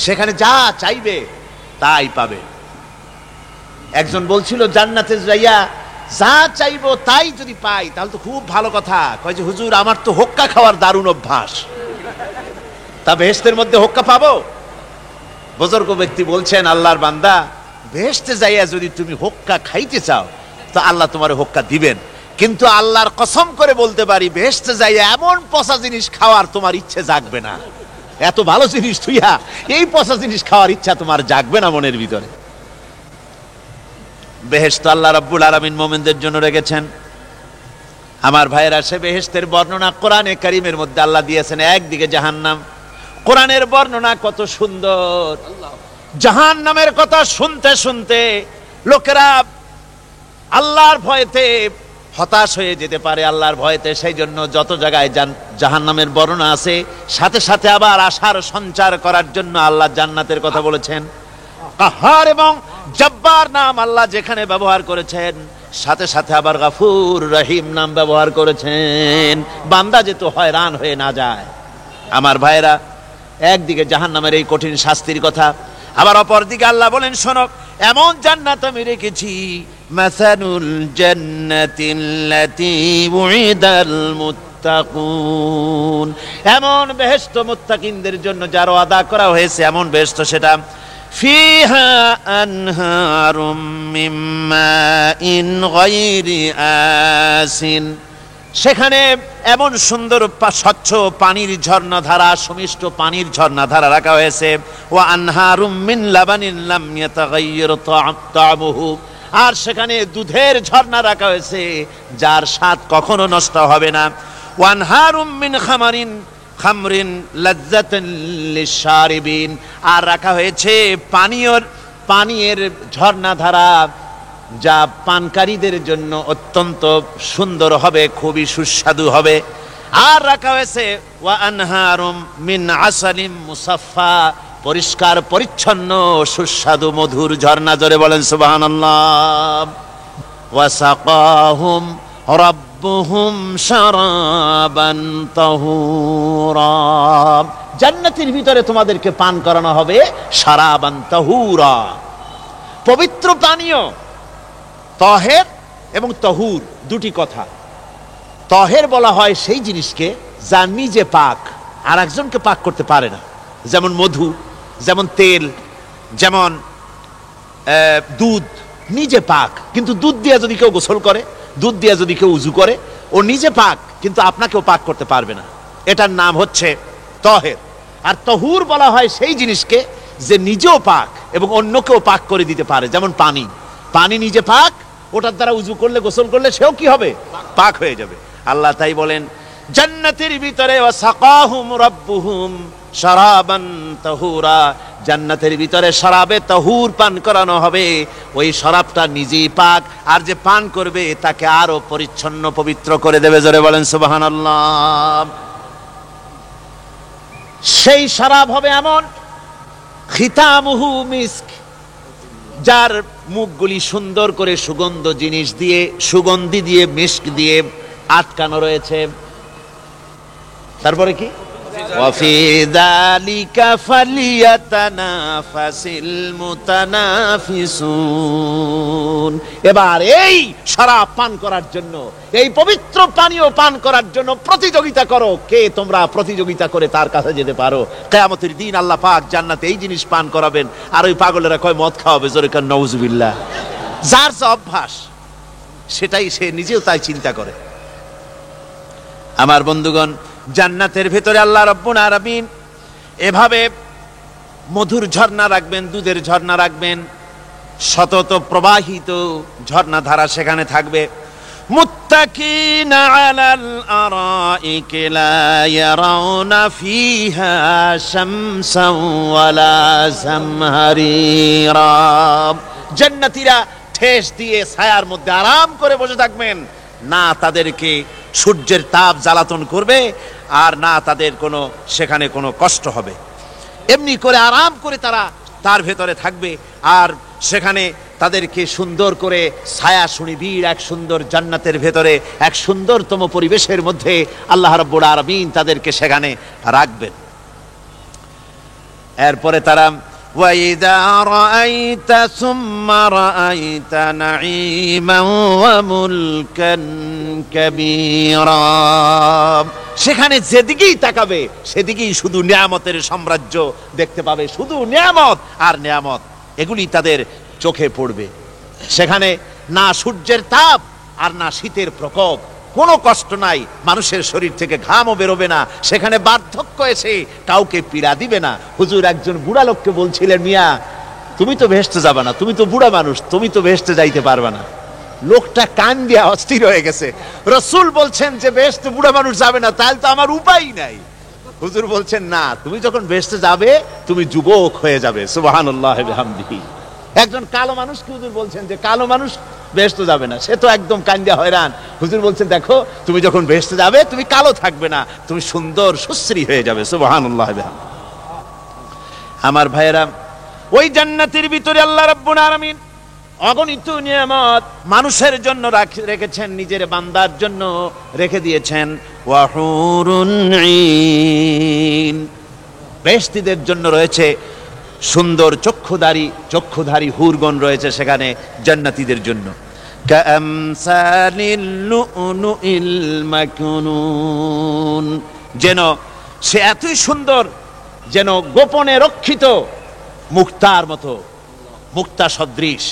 সেখানে যা চাইবে তাই পাবে। একজন বলছিল জান্নাতে যাইয়া যা চাইবো তাই যদি পাই তাহলে তো খুব ভালো কথা। কয় যে হুজুর আমার তো হোক্কা খাওয়ার দারুণ অভ্যাস, তা বেহেশতের মধ্যে হোক্কা পাবো? বুজুর্গ ব্যক্তি বলছেন, আল্লাহর বান্দা, বেহেশতে যাইয়া যদি তুমি হোক্কা খাইতে চাও তো আল্লাহ তোমার হোক্কা দিবেন, কিন্তু আল্লাহর কসম করে বলতে পারি বেহেশতে যাইয়া এমন পচা জিনিস খাওয়ার তোমার ইচ্ছে জাগবে না। এত ভালো জিনিস তুইয়া এই পচা জিনিস খাওয়ার ইচ্ছা তোমার জাগবে না মনের ভিতরে। বেহেশত আল্লাহ রাব্বুল আলামিন মুমিনদের জন্য রেখেছেন। আমার ভাইয়েরা, সে বেহেশতের বর্ণনা কোরআনে কারীমের মধ্যে আল্লাহ দিয়েছেন। একদিকে জাহান্নাম, কোরআনের বর্ণনা কত সুন্দর। জাহান্নামের কথা শুনতে শুনতে লোকেরা আল্লাহর ভয়েতে হতাশ হয়ে যেতে পারে, আল্লাহর ভয়েতে। সেই জন্য যত জায়গায় জাহান্নামের বর্ণনা আছে সাথে সাথে আবার আশার সঞ্চার করার জন্য আল্লাহ জান্নাতের কথা বলেছেন। কাহার এবং জব্বার নাম আল্লাহ যেখানে ব্যবহার করেছেন সাথে সাথে আবার গাফুর রহিম নাম ব্যবহার করেছেন, বান্দা যেন হয়রান হয়ে না যায়। আমার ভাইরা, একদিকে জাহান্নামের এই কঠিন শাস্তির কথা, আবার অপরদিকে আল্লাহ বলেন, শোনো, এমন জান্নাত আমি রেখেছি, মাসানুল জান্নাতিল্লাতী উইদাল মুত্তাকুন, এমন বেহেশত মুত্তাকিনদের জন্য যার ওয়াদা করা হয়েছে, এমন বেহেশত সেটা ফিহা আনহারুম মিন মাইন গায়রি আসিন, সেখানে এমন সুন্দর স্বচ্ছ পানির ঝর্ণাধারা, সুমিষ্ট পানির ঝর্ণাধারা রাখা হয়েছে। ওয়া আনহারুম মিন লাবানিন লাম ইয়াতাগায়্যার তা'আমুহু, আর সেখানে দুধের ঝর্ণা রাখা হয়েছে যার স্বাদ কখনো নষ্ট হবে না। ওয়া আনহারুম মিন খামরিন লাজ্জাতান লিশারিবিন, আর রাখা হয়েছে পানীয়ের ঝর্ণাধারা যা পানকারীদের জন্য অত্যন্ত সুন্দর হবে, খুবই সুস্বাদু হবে। আর রাখা হয়েছে ওয়া আনহারুম মিন আসালিম মুসাফফা, পরিষ্কার পরিচ্ছন্ন সুস্বাদু মধুর ঝর্ণা। জোরে বলেন সুবহানাল্লাহ। ওয়া সাকাহুম রাব্বুহুম শারাবান তাহুরা, জান্নাতের ভিতরে তোমাদেরকে পান করানো হবে শারাবান তাহুরা, পবিত্র পানীয়। তাহের এবং তাহুর দুটি কথা। তাহের বলা হয় সেই জিনিসকে যা নিজে পাক আর একজনকে পাক করতে পারে না, যেমন মধু, যেমন তেল, যেমন দুধ নিজে পাক, কিন্তু দুধ দিয়ে যদি কেউ গোসল করে, দুধ দিয়ে যদি কেউ উজু করে, ও নিজে পাক কিন্তু আপনাকেও পাক করতে পারবে না। এটার নাম হচ্ছে তাহের। আর তাহুর বলা হয় সেই জিনিসকে যে নিজেও পাক এবং অন্যকেও পাক করে দিতে পারে, যেমন পানি। পানি নিজে পাক, ওটার দ্বারা উজু করলে, গোসল করলে সেও কি হবে? পাক হয়ে যাবে। আল্লাহ তাই বলেন জান্নাতের ভিতরে ওয়া সাকাহুম রাব্বুহুম শারাবান তাহুরা, জান্নাতের ভিতরে শরাবে তাহুর পান করানো হবে। ওই শরাবটা নিজেই পাক, আর যে পান করবে তাকে আরো পরিচ্ছন্ন পবিত্র করে দেবে। জোরে বলেন সুবহানাল্লাহ। সেই শরাব হবে এমন, খিতামুহু মিস্ক, যার মুখগুলি সুন্দর করে সুগন্ধি দিয়ে মিস্ক দিয়ে আটকানো রয়েছে। তারপরে কি? ওয়াফি যালিকা ফালিয়াতানাফাসিল মুতানাফিসুন, এবার এই শরাব পান করার জন্য, এই পবিত্র পানীয় পান করার জন্য প্রতিযোগিতা করো। কে তোমরা প্রতিযোগিতা করে তার কাছে যেতে পারো? কিয়ামতের দিন আল্লাহ পাক জান্নাতে এই জিনিস পান করাবেন, আর ওই পাগলেরা কয় মদ খাওয়াবে। জোরে কান নাউজুবিল্লাহ। যার যে অভ্যাস সেটাই সে নিজেও তাই চিন্তা করে। আমার বন্ধুগণ, জান্নাতের ভেতরে আল্লাহ রাব্বুল আলামিন এভাবে মধুর ঝর্ণা রাখবেন, দুধের ঝর্ণা রাখবেন, সতত প্রবাহিত ঝর্ণাধারা সেখানে থাকবে। মুত্তাকিনা আলাল আরাইকি লা ইয়ারাউনা ফিহা শামসান ওয়ালা জামহারিরা, জান্নাতীরা ঠেস দিয়ে ছায়ার মধ্যে আরাম করে বসে থাকবেন, না তাদেরকে সূর্যের তাপ জ্বালাতন করবে আর না তাদের সেখানে কোনো কষ্ট হবে। এমনি করে আরাম করে তারা তার ভেতরে থাকবে, আর সেখানে তাদেরকে সুন্দর করে ছায়া সুনিবিড় এক সুন্দর জান্নাতের ভেতরে এক সুন্দরতম পরিবেশের মধ্যে আল্লাহ রাব্বুল আলামিন তাদেরকে সেখানে রাখবেন। এরপরে তারা ওয়াইদা রাআইতা সুম্মা রাআইতা নাঈমান ওয়া মুলকান কাবীরা, সেখানে যেদিকেই তাকাবে সেদিকেই শুধু নিয়ামতের সাম্রাজ্য দেখতে পাবে, শুধু নিয়ামত আর নিয়ামত, এগুলি তাদের চোখে পড়বে। সেখানে না সূর্যের তাপ আর না শীতের প্রকোপ, কোনো কষ্ট নাই, মানুষের শরীর থেকে ঘামও বেরোবে না, সেখানে বার্ধক্য এসে কাউকে পীড়া দিবে না। হুজুর একজন বুড়া লোককে বলছিলেন, মিয়া তুমি তো ভেস্তে যাবে না, তুমি তো বুড়া মানুষ, তুমি তো ভেস্তে যাইতে পারবে না। লোকটা কান দিয়া অস্থির হয়ে গেছে। রাসূল বলছেন যে ভেস্তে বুড়া মানুষ যাবে না, তাহলে তো আমার উপায় নাই। হুজুর বলছেন না, তুমি যখন ভেস্তে যাবে তুমি যুবক হয়ে যাবে। সুবহানাল্লাহ ওয়া বিহামদিহি। একজন কালো মানুষকে হুজুর বলছেন যে কালো মানুষ বেহেশতে যাবে না, সে তো একদম কান্দিয়া হয়রান। হুজুর বলছেন দেখো তুমি যখন বেহেশতে যাবে তুমি কালো থাকবে না, তুমি সুন্দর সুশ্রী হয়ে যাবে। সুবহানাল্লাহ। আমার ভাইয়েরা, ওই জান্নাতের ভিতরে আল্লাহ রাব্বুল আলামিন অগণিত নিয়ামত মানুষের জন্য রেখেছেন, নিজের বান্দার জন্য রেখে দিয়েছেন। ওয়া হুরুন ঈন, বেহেশতীদের জন্য রয়েছে সুন্দর চক্ষুধারী হুরগণ রয়েছে সেখানে জান্নাতীদের জন্য। কামসালিল লুউলুইল মাকনুন, যেন সে এতই সুন্দর, যেন গোপনে রক্ষিত মুক্তার মতো, মুক্তা সদৃশ।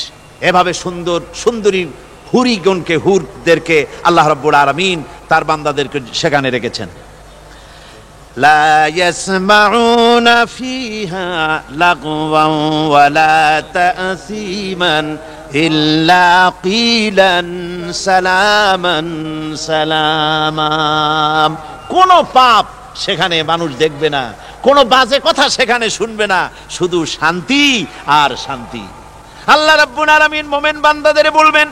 এভাবে সুন্দর সুন্দরী হুরদেরকে আল্লাহ রাব্বুল আলামিন তার বান্দাদেরকে সেখানে রেখেছেন। লা ইয়াসমাউনা ফিহা লাগওয়ান ওয়ালা তাসীমান ইল্লা কিলান সালামান সালামা, কোন পাপ সেখানে মানুষ দেখবে না, কোন বাজে কথা সেখানে শুনবে না, শুধু শান্তি আর শান্তি। আল্লাহ রাব্বুল আলামিন মুমিন বান্দাদের বলবেন,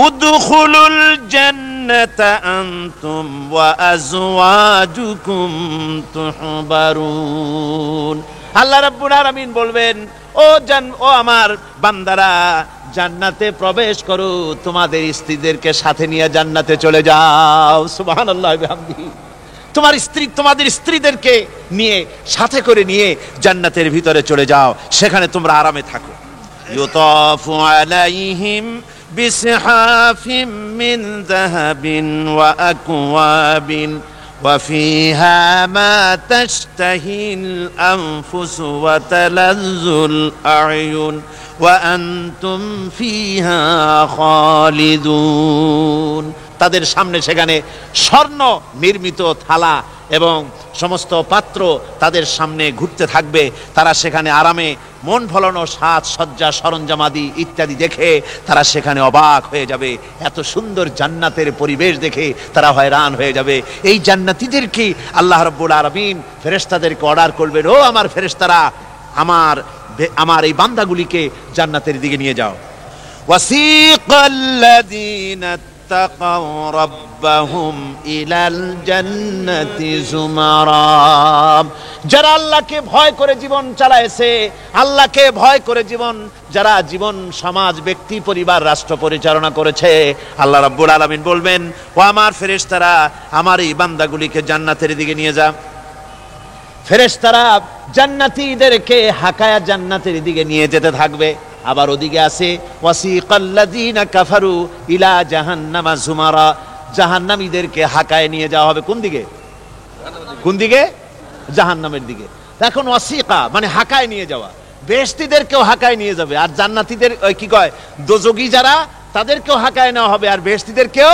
উদখুলুল জান্নাতা আনতুম ওয়া আজওয়াজুকুম তুহবারুন। আল্লাহ রাব্বুল আলামিন বলবেন, ও আমার বান্দারা, জান্নাতে প্রবেশ করো, তোমাদের স্ত্রীদেরকে সাথে নিয়ে জান্নাতে চলে যাও। সুবহানাল্লাহ ওয়া বিহামদিহি। তোমাদের স্ত্রীদেরকে নিয়ে, সাথে করে নিয়ে জান্নাতের ভিতরে চলে যাও, সেখানে তোমরা আরামে থাকো। ইউতাফু আলাইহিম বিসহাফিম মিন যাহাবিন ওয়া আকওয়াবিন ওয়া ফিহা মা তাশতাহিল আনফুসু ওয়া তালাজ্জুল আ'য়ুন ওয়া আনতুম ফিহা খালিদুন। তাদের সামনে সেখানে স্বর্ণ নির্মিত থালা এবং সমস্ত পাত্র তাদের সামনে ঘুরতে থাকবে। তারা সেখানে আরামে মন ভোলানো সাজ সজ্জা সরঞ্জামাদি ইত্যাদি দেখে তারা সেখানে অবাক হয়ে যাবে। এত সুন্দর জান্নাতের পরিবেশ দেখে তারা হয়রান হয়ে যাবে। এই জান্নাতীদেরকে আল্লাহ রাব্বুল আলামিন ফেরেশতাদেরকে অর্ডার করবেন, ও আমার ফেরেশতারা, আমার এই বান্দাগুলিকে জান্নাতের দিকে নিয়ে যাও। ওয়াসিকাল্লাযীনা তাকাউ রাব্বাহুম ইলাল জান্নাতি যুমারা, যারা আল্লাহকে ভয় করে জীবন চালায়েছে, আল্লাহকে ভয় করে যারা জীবন সমাজ ব্যক্তি পরিবার রাষ্ট্র পরিচালনা করেছে, আল্লাহ রাব্বুল আলামিন বলবেন, ও আমার ফেরেশতারা, আমার এই বান্দাগুলিকে জান্নাতের দিকে নিয়ে যা। ফেরেশতারা জান্নাতীদেরকে হাকায়া জান্নাতের দিকে নিয়ে যেতে থাকবে। আবার ওদিকে আছে ওয়াসিকাল্লাযীনা কাফারু ইলা জাহান্নামা যুমারা, জাহান্নামীদেরকে হাকায় নিয়ে যাওয়া হবে কোন দিকে? জাহান্নামের দিকে। এখন ওয়াসিকা মানে হাকায় নিয়ে যাওয়া, বেহেশতীদেরকেও হাকায় নিয়ে যাবে, আর জান্নাতীদের কি কয় দোজখী যারা তাদেরকেও হাকায় নেওয়া হবে, আর বেহেশতীদেরকেও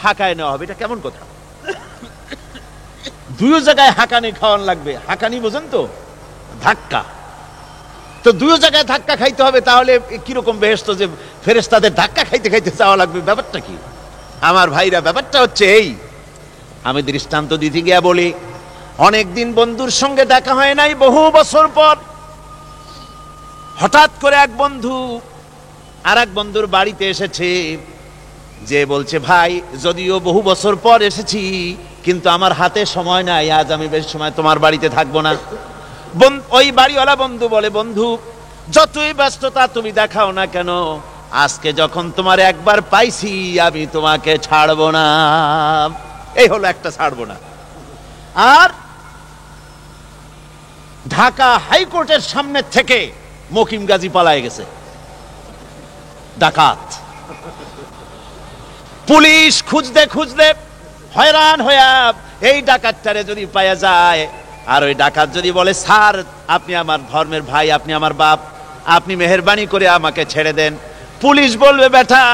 হাকায় নেওয়া হবে। এটা কেমন কথা? দুই জায়গায় হাকানি খাওয়ান লাগবে। হাকানি বোঝেন তো? ধাক্কা। তো দুই জায়গায় ধাক্কা খাইতে হবে, তাহলে কিরকম বেহেশত যে ফেরেশতাদের ধাক্কা খাইতে খাইতে যাওয়া লাগবে, ব্যাপারটা কি? আমার ভাইরা, ব্যাপারটা হচ্ছে এই, আমি দৃষ্টান্ত দিতে গিয়া বলি, অনেকদিন বন্ধুর সঙ্গে দেখা হয় নাই, বহু বছর পর হঠাৎ করে এক বন্ধু আর এক বন্ধুর বাড়িতে এসেছে, যে বলছে, ভাই যদিও বহু বছর পর এসেছি কিন্তু আমার হাতে সময় নাই, আজ আমি বেশি সময় তোমার বাড়িতে থাকবো না। ওই বাড়িওয়ালা বন্ধু বলে, বন্ধু যতই ব্যস্ততা তুমি দেখাও না কেন, আজকে যখন তোমার একবার পাইছি আমি তোমাকে ছাড়বো না। এই হলো একটা ছাড়বো না। আর ঢাকা হাইকোর্টের সামনে থেকে মকিম গাজী পালায়ে গেছে, ডাকাত। পুলিশ খুঁজতে খুঁজতে হয়রান হইয়া এই ডাকাতটারে যদি পাওয়া যায়, আর ওই ডাকাত যদি বলে স্যার আপনি আমার ধর্মের ভাই, আপনি আমার বাপ, আপনি মেহেরবানি করে আমাকে ছেড়ে দেন, পুলিশ বলবে বেটা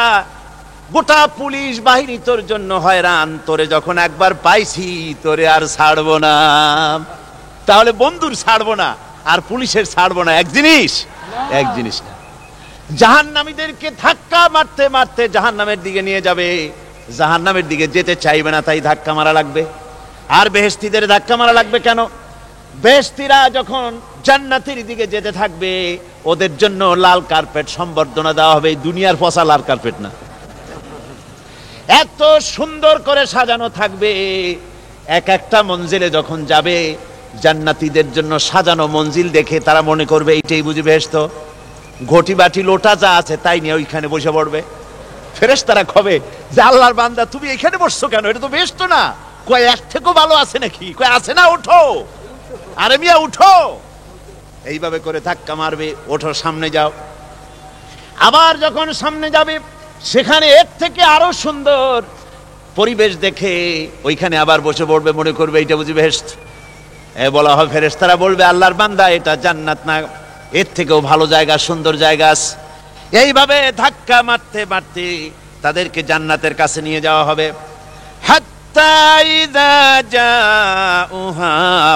গোটা পুলিশ বাহিনী তোর জন্য হয়রান, তোরে যখন একবার পাইছি তোরে আর ছাড়বো না। তাহলে বন্ধুর ছাড়বো না আর পুলিশের ছাড়বো না এক জিনিস? এক জিনিস না। জাহান্নামীদেরকে ধাক্কা মারতে মারতে জাহান্নামের দিকে নিয়ে যাবে, জাহান্নামের দিকে যেতে চাইবে না, তাই ধাক্কা মারা লাগবে। আর বেহেশতীদের ধাক্কা মারা লাগবে কেন? বেহেশতীরা যখন জান্নাতের দিকে যেতে থাকবে ওদের জন্য লাল কার্পেট সম্বর্ধনা দেওয়া হবে, দুনিয়ার পচা লাল কার্পেট না, এত সুন্দর করে সাজানো থাকবে। এক একটা মঞ্জিলে যখন যাবে জান্নাতীদের জন্য সাজানো মঞ্জিল দেখে তারা মনে করবে এইটাই বুঝি বেহেশত। ঘটি বাটি লোটা যা আছে তাই নিয়ে ওইখানে বসে পড়বে। ফেরেশতারা কবে যে আল্লাহর বান্দা তুমি এখানে বসছো কেন, এটা তো বেহেশত না। কয় এর থেকেও ভালো আছে নাকি? কয় আছে না, ওঠো, আরে মিয়া উঠো। এইভাবে করে ধাক্কা মারবে, ওঠো সামনে যাও। আবার যখন সামনে যাবে সেখানে এর থেকে আরো সুন্দর পরিবেশ দেখে ওইখানে আবার বসে পড়বে, মনে করবে এইটা বুঝি বেহেশত। বলা হয় ফেরেশতারা বলবে আল্লাহর বান্দা এটা জান্নাত না, এর থেকেও ভালো জায়গা, সুন্দর জায়গা আছে। এইভাবে ধাক্কা মারতে মারতে তাদেরকে জান্নাতের কাছে নিয়ে যাওয়া হবে। হাত্তা ইযা জাউহা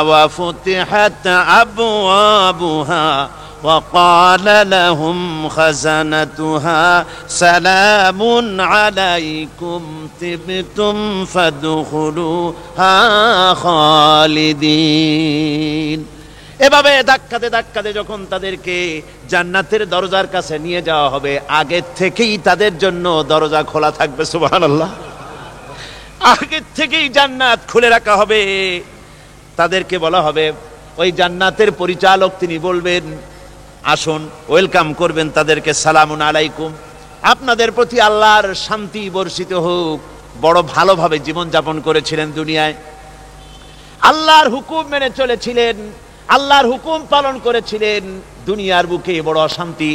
ওয়া ফুতিহাত আবওয়াবুহা ওয়া ক্বালা লাহুম খাযানাতুহা সালামুন আলাইকুম তিবতুম ফাদখুলুহা খালিদিন। এভাবে ধাক্কাতে ধাক্কাতে যখন তাদেরকে জান্নাতের দরজার কাছে নিয়ে যাওয়া হবে আগের থেকেই তাদের জন্য দরজা খোলা থাকবে। সুবহানাল্লাহ, আগের থেকেই জান্নাত খুলে রাখা হবে। তাদেরকে বলা হবে, ওই জান্নাতের পরিচালক তিনি বলবেন আসুন, ওয়েলকাম করবেন তাদেরকে, সালামুন আলাইকুম, আপনাদের প্রতি আল্লাহর শান্তি বর্ষিত হোক। বড় ভালোভাবে জীবন যাপন করেছিলেন দুনিয়ায়, আল্লাহর হুকুম মেনে চলেছিলেন, আল্লাহর হুকুম পালন করেছিলেন। দুনিয়ার বুকে বড় অশান্তি,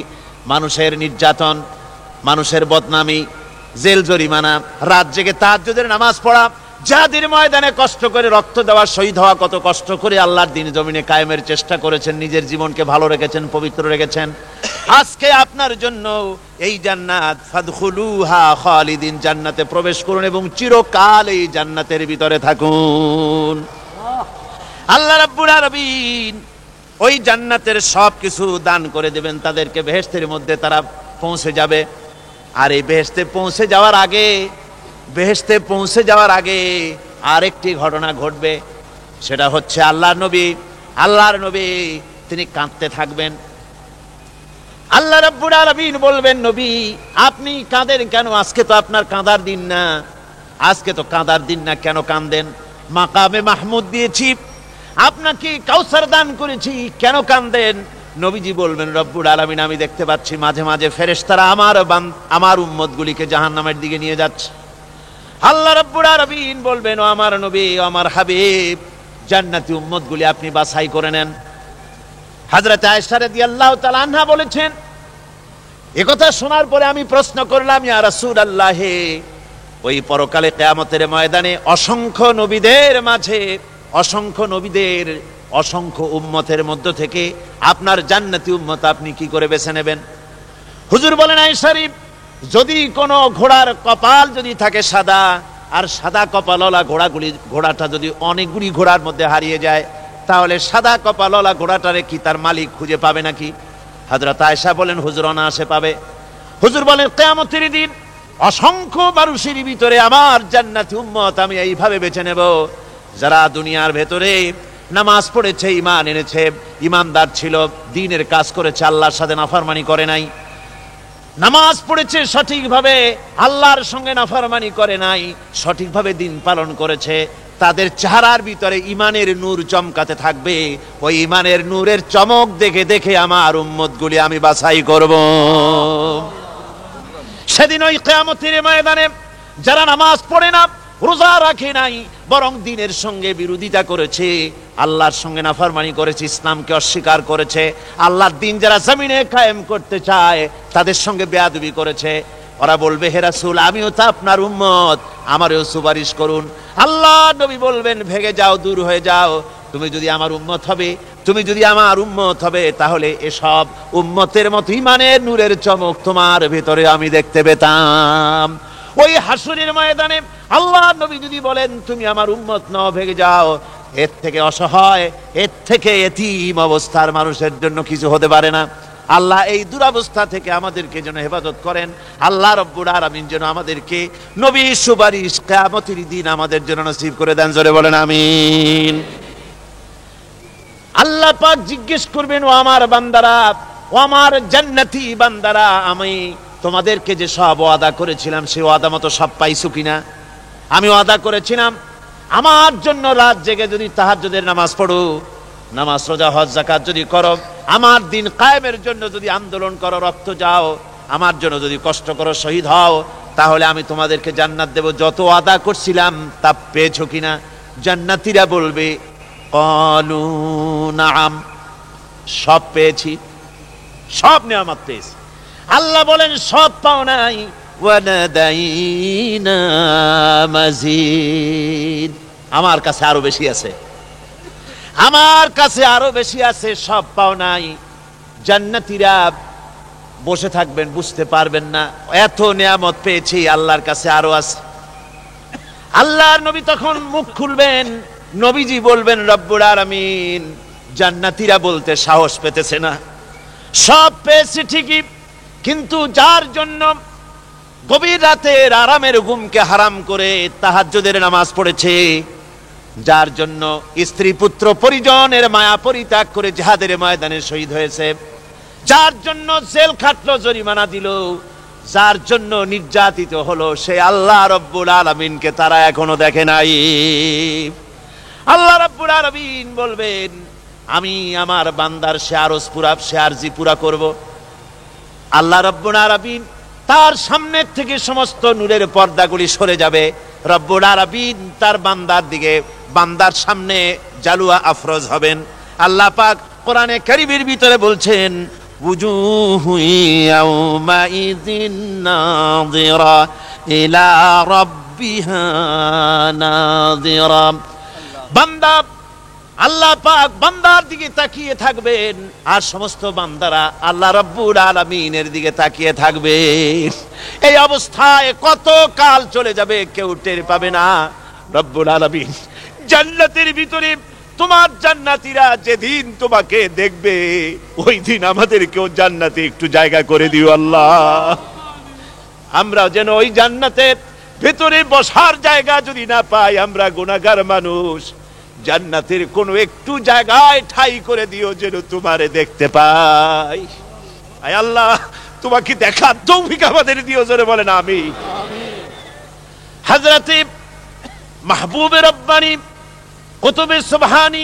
মানুষের নির্যাতন, মানুষের বদনামি, জেল জরিমানা, রাত জেগে তাহাজ্জুদের নামাজ পড়া, যাদের ময়দানে কষ্ট করে রক্ত দেওয়া, শহীদ হওয়া, কত কষ্ট করে আল্লাহর দ্বীন জমিনে কায়েমের চেষ্টা করেছেন, নিজের জীবনকে ভালো রেখেছেন, পবিত্র রেখেছেন। আজকে আপনার জন্য এই জান্নাত, ফাদখুলুহা খালিদিন, জান্নাতে প্রবেশ করুন এবং চিরকাল এই জান্নাতের ভিতরে থাকুন। আল্লাহ রাব্বুল আলামিন ওই জান্নাতের সব কিছু দান করে দেবেন তাদেরকে, বেহেশতের মধ্যে তারা পৌঁছে যাবে। আর এই বেহেশতে পৌঁছে যাওয়ার আগে আরেকটি ঘটনা ঘটবে, সেটা হচ্ছে আল্লাহর নবী তিনি কাঁদতে থাকবেন। আল্লাহ রাব্বুল আলামিন বলবেন, নবী আপনি কাঁদেন কেন? আজকে তো আপনার কাঁদার দিন না, আজকে তো কাঁদার দিন না, কেন কাঁদেন? মাকামে মাহমুদ দিয়েছি, আপনাকে কাউসার দান করেছি, কেন কাঁদেন? নবীজি বলবেন, রব্বুল আলামিন আমি দেখতে পাচ্ছি মাঝে মাঝে ফেরেশতারা আমার উম্মতগুলিকে জাহান্নামের দিকে নিয়ে যাচ্ছে। আল্লাহ রাব্বুল আলামিন বলবেন, ও আমার নবী, ও আমার হাবিব, জান্নাতি উম্মতগুলি আপনি বাছাই করে নেন। হযরত আয়েশা রাদিয়াল্লাহু তাআলা আনহা বলেছেন, একথা শোনার পরে আমি প্রশ্ন করলাম, ইয়া রাসূলুল্লাহ, ওই পরকালে কিয়ামতের ময়দানে অসংখ্য নবীদের মাঝে, অসংখ্য নবীদের অসংখ্য উম্মতের মধ্য থেকে আপনার জান্নাতি উম্মত আপনি কি করে বেছে নেবেন? হুজুর বলেন, আয়েশা, যদি কোনো ঘোড়ার কপাল যদি থাকে সাদা, আর সাদা কপালওয়ালা ঘোড়াটা যদি অনেকগুলি ঘোড়ার মধ্যে হারিয়ে যায়, তাহলে সাদা কপালওয়ালা ঘোড়াটারে কি তার মালিক খুঁজে পাবে নাকি? হযরত আয়েশা বলেন, হুজুর অনায়াসে পাবে। হুজুর বলেন, কিয়ামতের দিন অসংখ্য মানুষের ভিতরে আমার জান্নাতি উম্মত আমি এইভাবে বেছে নেব, যারা দুনিয়ার ভেতরে নামাজ পড়েছে, ঈমান এনেছে, ঈমানদার ছিল, দ্বীনের কাজ করেছে, আল্লাহর সাথে নাফরমানি করে নাই, নামাজ পড়েছে সঠিকভাবে, আল্লাহর সঙ্গে নাফরমানি করে নাই, সঠিকভাবে দ্বীন পালন করেছে, তাদের চেহারার ভিতরে ঈমানের নূর চমকাতে থাকবে। ওই ঈমানের নূরের চমক দেখে দেখে আমার উম্মতগুলি আমি বাছাই করব। সেদিন ওই কিয়ামতের ময়দানে যারা নামাজ পড়ে না, রোজা রাখে নাই, বরং দ্বীনের সঙ্গে বিরোধিতা করেছে, আল্লাহর সঙ্গে নাফরমানি করেছে, ইসলামকে অস্বীকার করেছে, আল্লাহর দ্বীন যারা জমিনে কায়েম করতে চায় তাদের সঙ্গে বেয়াদবি করেছে, ওরা বলবে হে রাসূল আমিও তো আপনার উম্মত, আমারও সুপারিশ করুন। আল্লাহ নবী বলবেন ভেগে যাও, দূর হয়ে যাও, তুমি যদি আমার উম্মত হবে, তুমি যদি আমার উম্মত হবে, তাহলে এসব উম্মতের মতো ইমানের নূরের চমক তোমার ভেতরে আমি দেখতে পেতাম। ওই হাসরের ময়দানে আল্লাহ নবী যদি বলেন তুমি আমার উম্মত নও, ভেগে যাও, এর থেকে অসহায়, এর থেকে এতিম অবস্থার মানুষের জন্য কিছু হতে পারে না। আল্লাহ এই দুরবস্থা থেকে আমাদেরকে যেন হেফাজত করেন। আল্লাহ রব্বুল আলামিন যেন আমাদেরকে নবীর সুপারিশ কিয়ামতের দিন আমাদের জন্য নসিব করে দেন। জোরে বলেন আমিন। আল্লাহ পাক জিজ্ঞেস করবেন, ও আমার বান্দারা, ও আমার জান্নাতি বান্দারা, আমি তোমাদেরকে যে সব ওয়াদা করেছিলাম সেই ওয়াদা মতো সব পাইছো কিনা? আমি ওয়াদা করেছিলাম আমার জন্য রাত জেগে যদি তাহাজ্জুদের নামাজ পড়ো, নামাজ রোজা হজ যাকাত যদি করো, আমার দিন কায়েমের জন্য যদি আন্দোলন করো, রক্ত যাও, আমার জন্য যদি কষ্ট করো, শহীদ হও, তাহলে আমি তোমাদেরকে জান্নাত দেব। যত ওয়াদা করছিলাম তা পেয়েছো কিনা? জান্নাতীরা বলবে ক্বালু নাআম, সব পেয়েছি, সব নিয়ামত পেয়েছি। আল্লাহ বলেন সব পাও নাই, ওয়ালাদাইনা মাজিদ, আমার কাছে আরো বেশি আছে, আমার কাছে আরো বেশি আছে, সব পাও নাই। জান্নাতীরা বসে থাকবেন, বুঝতে পারবেন না এত নিয়ামত পেয়েছি, আল্লাহর কাছে আরো আছে। আল্লাহর নবী তখন মুখ খুলবেন, নবীজি বলবেন রব্বুল আলামিন, জান্নাতীরা বলতে সাহস পেতেছে না, সব পেয়েছে ঠিকই, কিন্তু যার জন্য গভীর রাতের আরামের ঘুমকে হারাম করে তাহাজ্জুদের নামাজ পড়েছে, যার জন্য স্ত্রী পুত্র পরিজনের মায়া পরিত্যাগ করে জিহাদের ময়দানে শহীদ হয়েছে, যার জন্য জেল খাটলো, জরিমানা দিল, যার জন্য নির্যাতিত হলো, সে আল্লাহ রব্বুল আলামিনকে তারা এখনো দেখে নাই। আল্লাহ রাব্বুল আলামিন বলবেন আমি আমার বান্দার সে আরজ পুরা, সে আরজি পুরা করব। আল্লাহ রাব্বুল আলামিন তার সামনে থেকে সমস্ত নূরের পর্দাগুলি সরে যাবে, রব্বুল আলামিন তার বান্দার দিকে, বান্দার সামনে জালুয়া আফরোজ হবেন। আল্লাহ পাক কোরআনে কারীমের ভিতরে বলছেন ওয়াজুহু ইয়াউমাইযিন নাযিরা ইলা রাব্বিহা নাযিরা। বান্দা, আল্লাহ পাক বান্দার দিকে তাকিয়ে থাকবেন, আর সমস্ত বান্দারা আল্লাহ রাব্বুল আলামিনের দিকে তাকিয়ে থাকবে। এই অবস্থায় কত কাল চলে যাবে কেউ টের পাবে না। রব্বুল আলামিন জান্নাতের ভিতরে তোমার জান্নাতীরা যেদিন তোমাকে দেখবে, ওই দিন আমাদেরকেও জান্নাতে একটু জায়গা করে দিও আল্লাহ। আমরা যেন ওই জান্নাতের ভেতরে বসার জায়গা যদি না পাই, আমরা গুনাহগার মানুষ, জান্নাতের কোনো একটু জায়গায় ঠাই করে দিও যেন তোমারে দেখতে পাই। আয় আল্লাহ, তোমাকে দেখার তৌফিক আমাদের দিও। জোরে বলেন আমিন। হযরতে মাহবুবে রব্বানী কুতুবে সুবহানী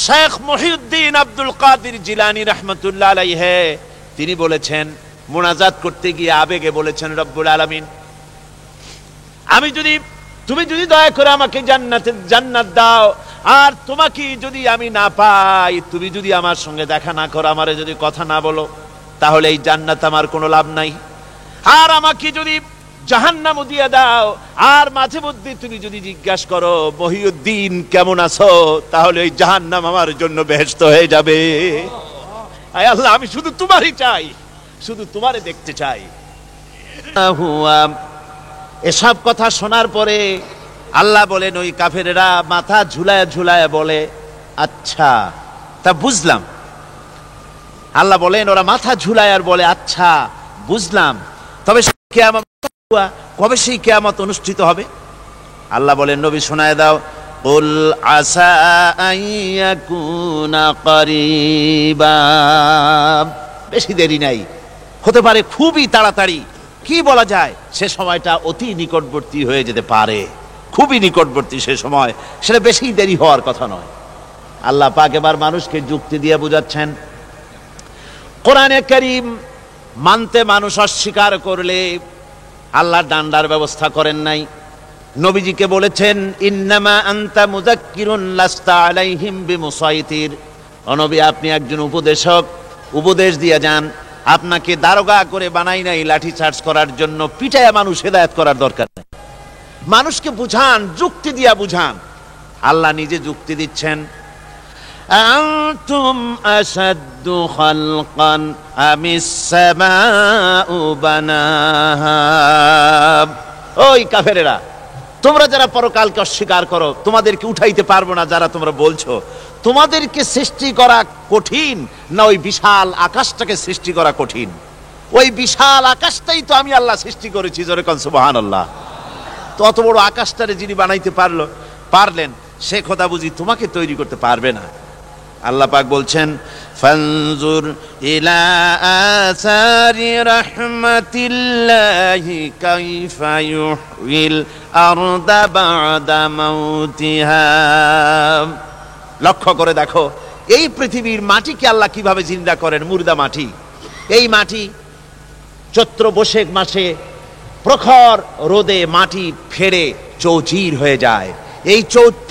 শেখ মুহিউদ্দিন আব্দুল কাদের জিলানী রাহমাতুল্লাহ আলাইহি তিনি বলেছেন, মুনাজাত করতে গিয়ে আবেগে বলেছেন, রব্বুল আলামিন তুমি যদি দয়া করে আমাকে জান্নাত দাও, আর তোমাকে যদি আমি না পাই, তুমি যদি আমার সঙ্গে দেখা না করো, আমারে যদি কথা না বলো, তাহলে এই জান্নাত আমার কোনো লাভ নাই। আর আমাকে যদি জাহান্নামও দিয়ে দাও, আর মাঝে মধ্যে তুমি যদি জিজ্ঞাসা করো মহিউদ্দিন কেমন আছো, তাহলে ওই জাহান্নাম আমার জন্য বেহেশত হয়ে যাবে। আয় আল্লাহ, আমি শুধু তোমারই চাই, শুধু তোমারে দেখতে চাই। এসব কথা শোনার পরে আল্লাহ বলেন, ওই কাফেরেরা মাথা ঝুলায় ঝুলায় বলে আচ্ছা তা বুঝলাম। আল্লাহ বলেন ওরা মাথা ঝুলায় আর বলে আচ্ছা বুঝলাম, তবে কবে সেই কিয়ামত অনুষ্ঠিত হবে? আল্লাহ বলেন নবী শোনায় দাও, কুল আসা আইয়াকুনা করিবা, বেশি দেরি নাই, হতে পারে খুবই তাড়াতাড়ি। কি বলা যায়, সে সময়টা অতি নিকটবর্তী হয়ে যেতে পারে, খুবই নিকটবর্তী সে সময়, সেটা বেশি দেরি হওয়ার কথা নয়। আল্লাহ পাক এবার মানুষকে যুক্তি দিয়ে বুঝাচ্ছেন, কোরআনে কারীম মানতে মানুষ অস্বীকার করলে আল্লাহ ডান্ডার ব্যবস্থা করেন নাই। নবীজিকে বলেছেন, ইন্নামা আনতা মুযাক্কিরুন লাস্তা আলাইহিম বিমুসাইতির। ও নবী, আপনি একজন উপদেশক, উপদেশ দিয়ে যান। আপনাকে দারোগা করে বানাই নাই লাঠি চার্জ করার জন্য, পিটায়া মানুষ হেদায়েত করার দরকার নেই। মানুষকে বুঝান, যুক্তি দিয়া বুঝান। আল্লাহ নিজে যুক্তি দিচ্ছেন, আনতুম আশাদ্দু খালকান আমিস সামাউ বানাহা। ওই কাফেরেরা, তোমরা যারা পরকালকে অস্বীকার করো, তোমাদেরকে উঠাইতে পারবো না যারা তোমরা বলছো, তোমাদেরকে সৃষ্টি করা কঠিন না ওই বিশাল আকাশটাকে সৃষ্টি করা কঠিন? ওই বিশাল আকাশটাই তো আমি আল্লাহ সৃষ্টি করেছি, জোরে কোন সুবহানাল্লাহ। তো অত বড় আকাশটারে যিনি বানাইতে পারলেন, সে কথা বুঝি তোমাকে তৈরি করতে পারবে না? আল্লাহ পাক বলছেন, ফানজুর ইলা আসারি রাহমাতিল্লাহি কাইফা ইউহিল আরদা বাদা মাউতিহা। লক্ষ্য করে দেখো, এই পৃথিবীর মাটিকে আল্লাহ কিভাবে জিন্দা করেন। মুর্দা মাটি, এই মাটি চৈত্র বৈশাখ মাসে প্রখর রোদে মাটি ফেড়ে চৌচির হয়ে যায়। এই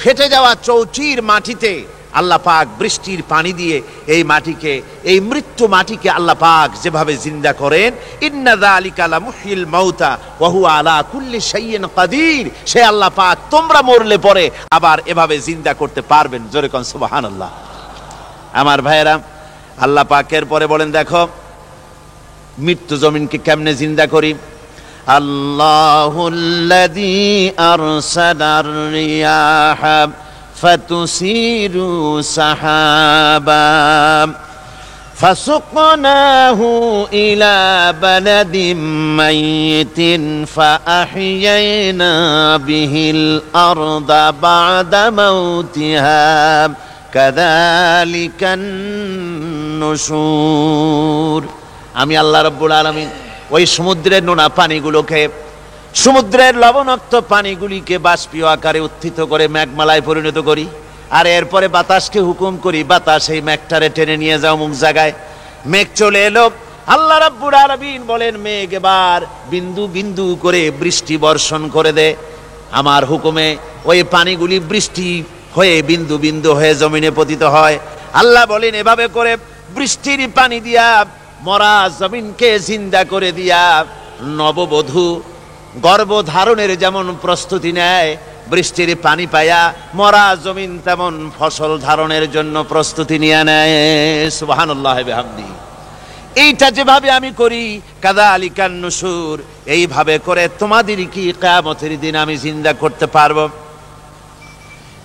ফেটে যাওয়া চৌচির মাটিতে আল্লাহ পাক বৃষ্টির পানি দিয়ে এই মাটিকে, এই মৃত্যু মাটিকে আল্লাহ পাক যেভাবে জিন্দা করেন, ইন্না যালিকা লামুহয়িল মাউতা ওয়া হুয়া আলা কুল্লি শাইইন কাদির, সে আল্লাহ পাক তোমরা মরলে পরে আবার এভাবে জিন্দা করতে পারবেন। জোরে কোন সুবহানাল্লাহ। আমার ভাইয়েরা, আল্লাহ পাকের পরে বলেন, দেখো মৃত্যু জমিনকে কেমনে জিন্দা করি। আল্লাহুল্লাযী আরসালার রিয়াহা ফাতুসিরু সাহাবা ফাসুকনাহু ইলা বালাদিম মাইয়িতিন ফাআহইয়ানা বিহিল আরদা বা'দা মাউতিহা কাযালিকান নুশুর। আমি আল্লাহ রাব্বুল আলামিন ওই সমুদ্রের নোনা পানিগুলোকে, সমুদ্রের লবণাক্ত পানিগুলিকে বাষ্পীয় আকারে উত্থিত করে মেঘমালায় পরিণত করি, আর এরপরে বাতাসকে হুকুম করি, বাতাস এই মেঘটারে টেনে নিয়ে যাও মুখ জায়গায়। মেঘ চলে এলো। আল্লাহ রাব্বুল আলামিন বলেন, মেঘ এবার বিন্দু বিন্দু করে বৃষ্টি বর্ষণ করে দে। আমার হুকুমে ওই পানিগুলি বৃষ্টি হয়ে বিন্দু বিন্দু হয়ে জমিনে পতিত হয়। আল্লাহ বলেন, এভাবে করে বৃষ্টির পানি দিয়া মরা জমিনকে জিন্দা করে দিয়া নববধূ গর্ভধারণের যেমন প্রস্তুতি নেয়, বৃষ্টির পানি পায়া মরা জমিন তেমন ফসল ধারণের জন্য প্রস্তুতি নিয়ে নেয়। সুবহানাল্লাহ বিহামদি। এইটা যেভাবে আমি করি, কাযালিকান নুশুর, এইভাবে করে তোমাদের কি কিয়ামতের দিন আমি জিন্দা করতে পারবো?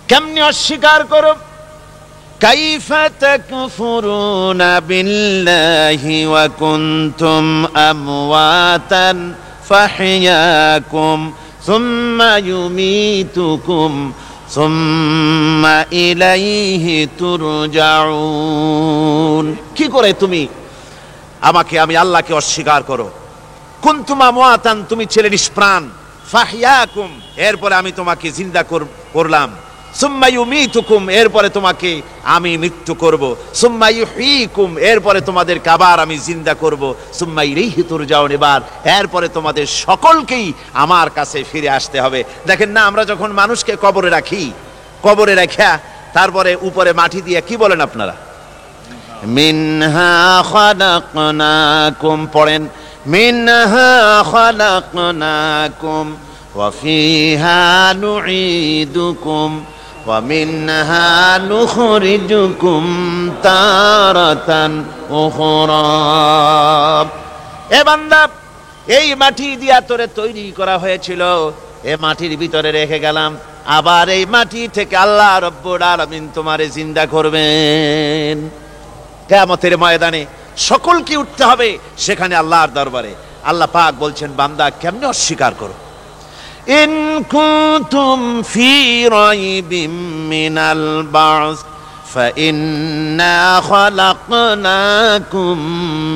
কেমনে অস্বীকার করো? কাইফা তাকফুরুনা বিল্লাহি ওয়া কুনতুম আমওয়াতান ফাহইয়াকুম সুম্মা ইউমীতুকুম সুম্মা ইলাইহি তুরজাউন। কি করে তুমি আমাকে, আমি আল্লাহকে অস্বীকার করো? কুনতুম আমওয়াতান, তুমি ছিলে নিষ্প্রাণ, ফাহইয়াকুম, এরপরে আমি তোমাকে জিন্দা করলাম, সুম্মা ইউমীতুকুম, এরপরে তোমাকে আমি মৃত্যু করব, সুম্মা ইউহয়ীকুম, এরপরে তোমাদেরকে আবার আমি জিন্দা করব, সুম্মা ইলাইহি তুরজাউন, এবার এরপরে তোমাদের সকলকেই আমার কাছে ফিরে আসতে হবে। দেখেন না, আমরা যখন মানুষকে কবরে রাখি, কবরে রাখা তারপরে উপরে মাটি দিয়ে কি বলেন আপনারা? মিনহা খালাকনাকুম, পড়েন, মিনহা খালাকনাকুম ওয়া ফিহা নুঈদুকুম ওয়া মিনহা নুখরিজুকুম তারাতান উখরা। এ বান্দা, এই মাটি দিয়া তোরে তৈরি করা হয়েছিল, এ মাটির ভিতরে রেখে গেলাম, আবার এই মাটি থেকে আল্লাহ রব্বুল আলামিন তোমারে জিন্দা করবেন। কিয়ামতের ময়দানে সকলকে উঠতে হবে সেখানে আল্লাহর দরবারে। আল্লাহ পাক বলছেন, বান্দা কেমনে অস্বীকার করো? ইন কুনতুম ফি রাইবিম মিনাল বা'স ফাইন্না খালাকনাকুম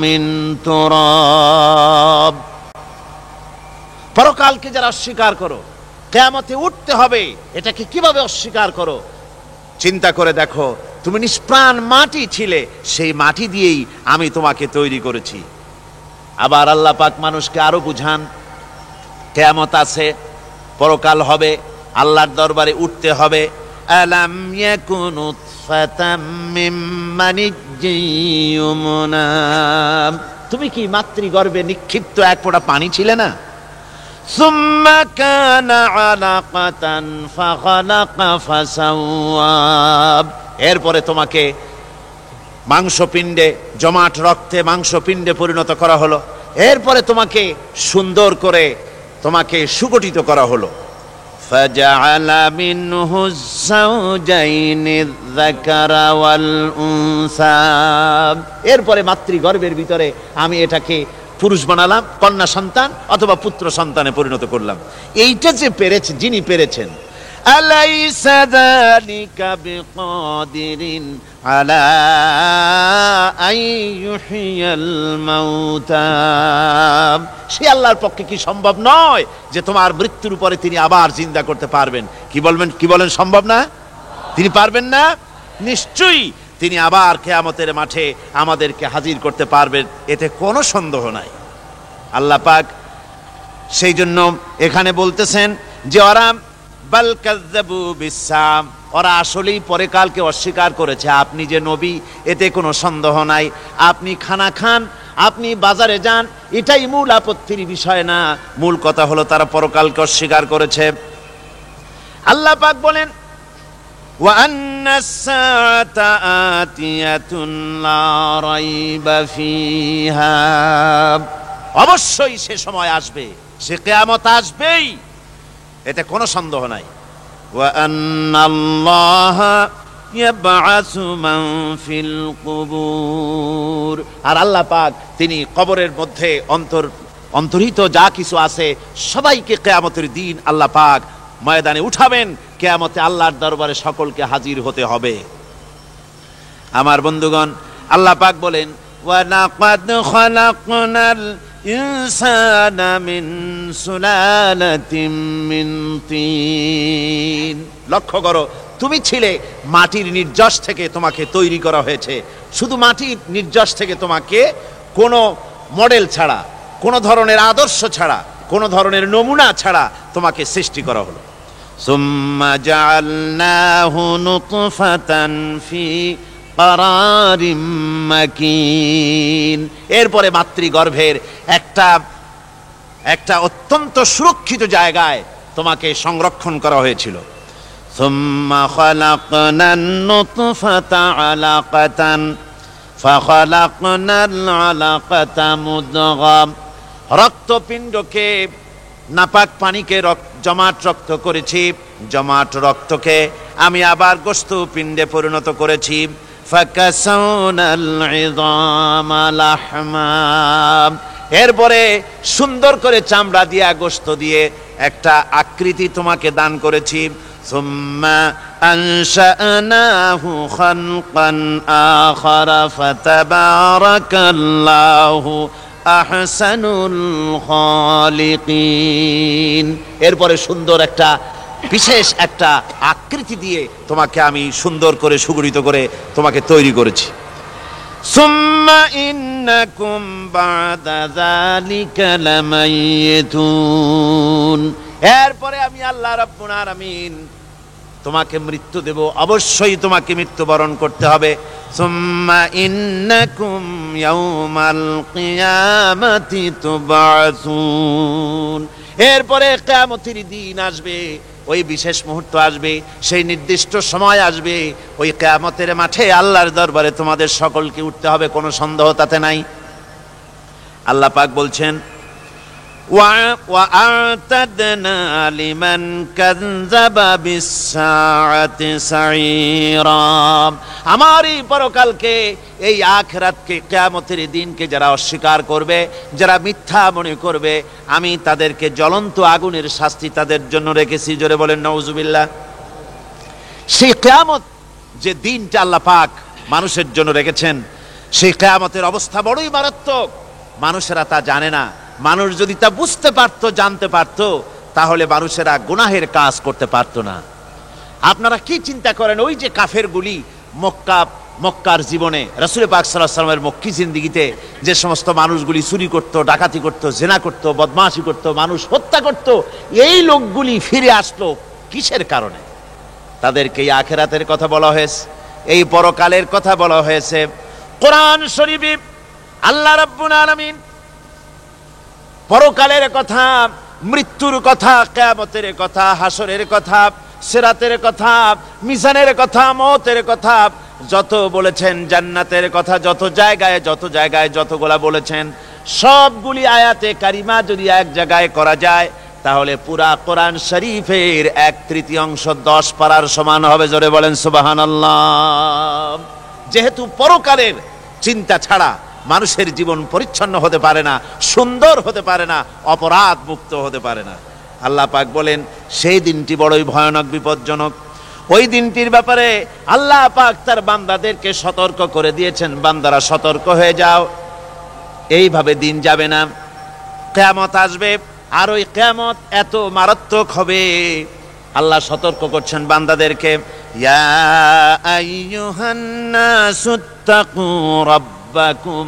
মিন তুরাব। পরকালকে যারা অস্বীকার করো, কিয়ামতে উঠতে হবে, এটাকে কিভাবে অস্বীকার করো? চিন্তা করে দেখো, তুমি নিষ্প্রাণ মাটি ছিলে, সেই মাটি দিয়েই আমি তোমাকে তৈরি করেছি। আবার আল্লাহ পাক মানুষকে আরো বুঝান, কিয়ামত আছে, পরকাল হবে, আল্লাহর দরবারে উঠতে হবে। আলাম ইয়াকুন উতফাতাম মিন মানিজ্জিন ইউমনা, তুমি কি মাতৃগর্ভে নিক্ষিপ্ত এক ফোঁটা পানি ছিলে না? সুম্মা কানা আলাকাতান ফাখালাকা ফাসাওয়া, এরপরে তোমাকে মাংসপিণ্ডে, জমাট রক্তে মাংসপিণ্ডে পরিণত করা হলো, এরপরে তোমাকে সুন্দর করে তোমাকে সুগঠিত করা হলো। ফাজআলা মিনহু যাওজাইনি যাকারা ওয়াল উনসা, এরপরে মাতৃগর্ভের ভিতরে আমি এটাকে পুরুষ বানালাম, কন্যা সন্তান অথবা পুত্র সন্তানে পরিণত করলাম। এইটা যে পেরেছে, যিনি পেরেছেন, আলাইসা যালিকা বিকাদিরিন আলা আইয়ুহিয়াল মাউতা, সে আল্লাহর পক্ষে কি সম্ভব নয় যে তোমার মৃত্যুর উপরে তিনি আবার জিন্দা করতে পারবেন? কি বলবেন, কি বলেন, সম্ভব না? তিনি পারবেন না? নিশ্চয়ই তিনি আবার কিয়ামতের মাঠে আমাদেরকে হাজির করতে পারবেন, এতে কোনো সন্দেহ নাই। আল্লাহ পাক সেই জন্য এখানে বলতেছেন যে ওরা বাল কাযযাবু বিসসাম, ওরা আসলেই পরকালকে অস্বীকার করেছে। আপনি যে নবী, এতে কোনো সন্দেহ নাই। আপনি খানা খান, আপনি বাজারে যান, এটাই মূল আপত্তির বিষয় না। মূল কথা হলো তারা পরকালকে অস্বীকার করেছে। আল্লাহ পাক বলেন ওয়া আন্নাস সাআতা আতিয়াতুন লা রাইবা ফিহা, অবশ্যই সে সময় আসবে, সে কিয়ামত আসবেই, এতে কোনো সন্দেহ নাই। ওয়া আন্নাল্লাহা ইয়াবআসু মান ফিল কুবুর, আর আল্লাহ পাক তিনি কবরের মধ্যে অন্তর্হিত যা কিছু আছে সবাইকে কিয়ামতের দিন আল্লাহ পাক ময়দানে উঠাবেন। কিয়ামতে আল্লাহর দরবারে সকলকে হাজির হতে হবে। আমার বন্ধুগণ, আল্লাহ পাক বলেন ওয়া লাকাদ খালাকনাল ইনসানা মিন সুলালাতিন মিন তিন, লক্ষ্য করো, তুমি ছিলে মাটির নির্যাস থেকে তোমাকে তৈরি করা হয়েছে। শুধু মাটির নির্যাস থেকে তোমাকে কোনো মডেল ছাড়া, কোনো ধরনের আদর্শ ছাড়া, কোনো ধরনের নমুনা ছাড়া তোমাকে সৃষ্টি করা হলো। সুম্মা জাআলনাহু নুতফাতান ফি কারারিম মাকিন, এরপরে মাতৃগর্ভের একটা অত্যন্ত সুরক্ষিত জায়গায় তোমাকে সংরক্ষণ করা হয়েছিল। সুম্মা খালাকনান নুতফাতা আলাকাতান ফাখালাকনাল আলাকাতা মুদগা, রক্তপিণ্ডকে, নাপাক পানিকে জমাট রক্ত করেছি, জমাট রক্তকে আমি আবার গোশত পিণ্ডে পরিণত করেছি। ফাকাসাউনাল ইযামা লাহমা, এরপরে সুন্দর করে চামড়া দিয়া, গোশত দিয়ে একটা আকৃতি তোমাকে দান করেছি। সুম্মা আনশানাহু খালকান আখারা ফাতাবারাকাল্লাহু আহসানুল খালিকিন, এরপরে সুন্দর একটা বিশেষ একটা আকৃতি দিয়ে তোমাকে আমি সুন্দর করে সুগঠিত করে তোমাকে তৈরি করেছি। সুম্মা ইন্নাকুম বাদা যালিকা লামাইয়িতুন, এরপরে আমি আল্লাহ রাব্বুল আলামিন তোমাকে মৃত্যু দেব, অবশ্যই তোমাকে মৃত্যুবরণ করতে হবে। সুম্মা ইন্নাকুম ইয়াউমাল কিয়ামাতি তুবআসুন, এরপরে কিয়ামতের দিন আসবে, ওই বিশেষ মুহূর্ত আসবে, সেই নির্দিষ্ট সময় আসবে, ওই কিয়ামতের মাঠে আল্লাহর দরবারে তোমাদের সকলকে উঠতে হবে, কোনো সন্দেহ তাতে নাই। আল্লাহ পাক বলছেন ওয়া আ'তাদনা লিমান কাযযাবা বিস-সাআতি সাঈরা, আমার এই পরকালকে, এই আখিরাতকে, কিয়ামতের দিনকে যারা অস্বীকার করবে, যারা মিথ্যা মনে করবে, আমি তাদেরকে জ্বলন্ত আগুনের শাস্তি তাদের জন্য রেখেছি। জোরে বলেন নাউজুবিল্লাহ। সেই কিয়ামত যে দিনটা আল্লাহ পাক মানুষের জন্য রেখেছেন, সেই কিয়ামতের অবস্থা বড়ই মারাত্মক। মানুষেরা তা জানে না। মানুষ যদি তা বুঝতে পারত, জানতে পারত, তাহলে মানুষেরা গুনাহের কাজ করতে পারত না। আপনারা কি চিন্তা করেন, ওই যে কাফেরগুলি মক্কা মক্কার জীবনে রাসূল পাক সাল্লাল্লাহু আলাইহি ওয়াসাল্লামের মক্কি জিন্দেগিতে যে সমস্ত মানুষগুলি চুরি করত, ডাকাতি করত, জেনা করত, বদমাশি করত, মানুষ হত্যা করত, এই লোকগুলি ফিরে আসলো কিসের কারণে? তাদেরকে এই আখিরাতের কথা বলা হয়েছে, এই পরকালের কথা বলা হয়েছে। কোরআন শরীফে আল্লাহ রাব্বুল আলামিন পরকালের কথা, মৃত্যুর কথা, কিয়ামতের কথা, হাসরের কথা, সিরাতের কথা, মিজানের কথা, মওতের কথা যত বলেছেন, জান্নাতের কথা যত জায়গায় যতগুলা বলেছেন, সবগুলি আয়াতে কারিমা যদি এক জায়গায় করা যায় তাহলে পুরা কোরআন শরীফের 1/3 10 পারার সমান হবে। জোরে বলেন সুবহানাল্লাহ। যেহেতু পরকালের চিন্তা ছাড়া মানুষের জীবন পরিচ্ছন্ন হতে পারে না, সুন্দর হতে পারে না, অপরাধ মুক্ত হতে পারে না। আল্লাহ পাক বলেন সেই দিনটি বড়ই ভয়ানক, বিপজ্জনক। ওই দিনটির ব্যাপারে আল্লাহ পাক তার বান্দাদেরকে সতর্ক করে দিয়েছেন, বান্দারা সতর্ক হয়ে যাও, এইভাবে দিন যাবে না, কিয়ামত আসবে, আর ওই কিয়ামত এত মারাত্মক হবে। আল্লাহ সতর্ক করছেন বান্দাদেরকে, ইয়া আইয়ুহান নাসুত্তাকু রাব্বাকুম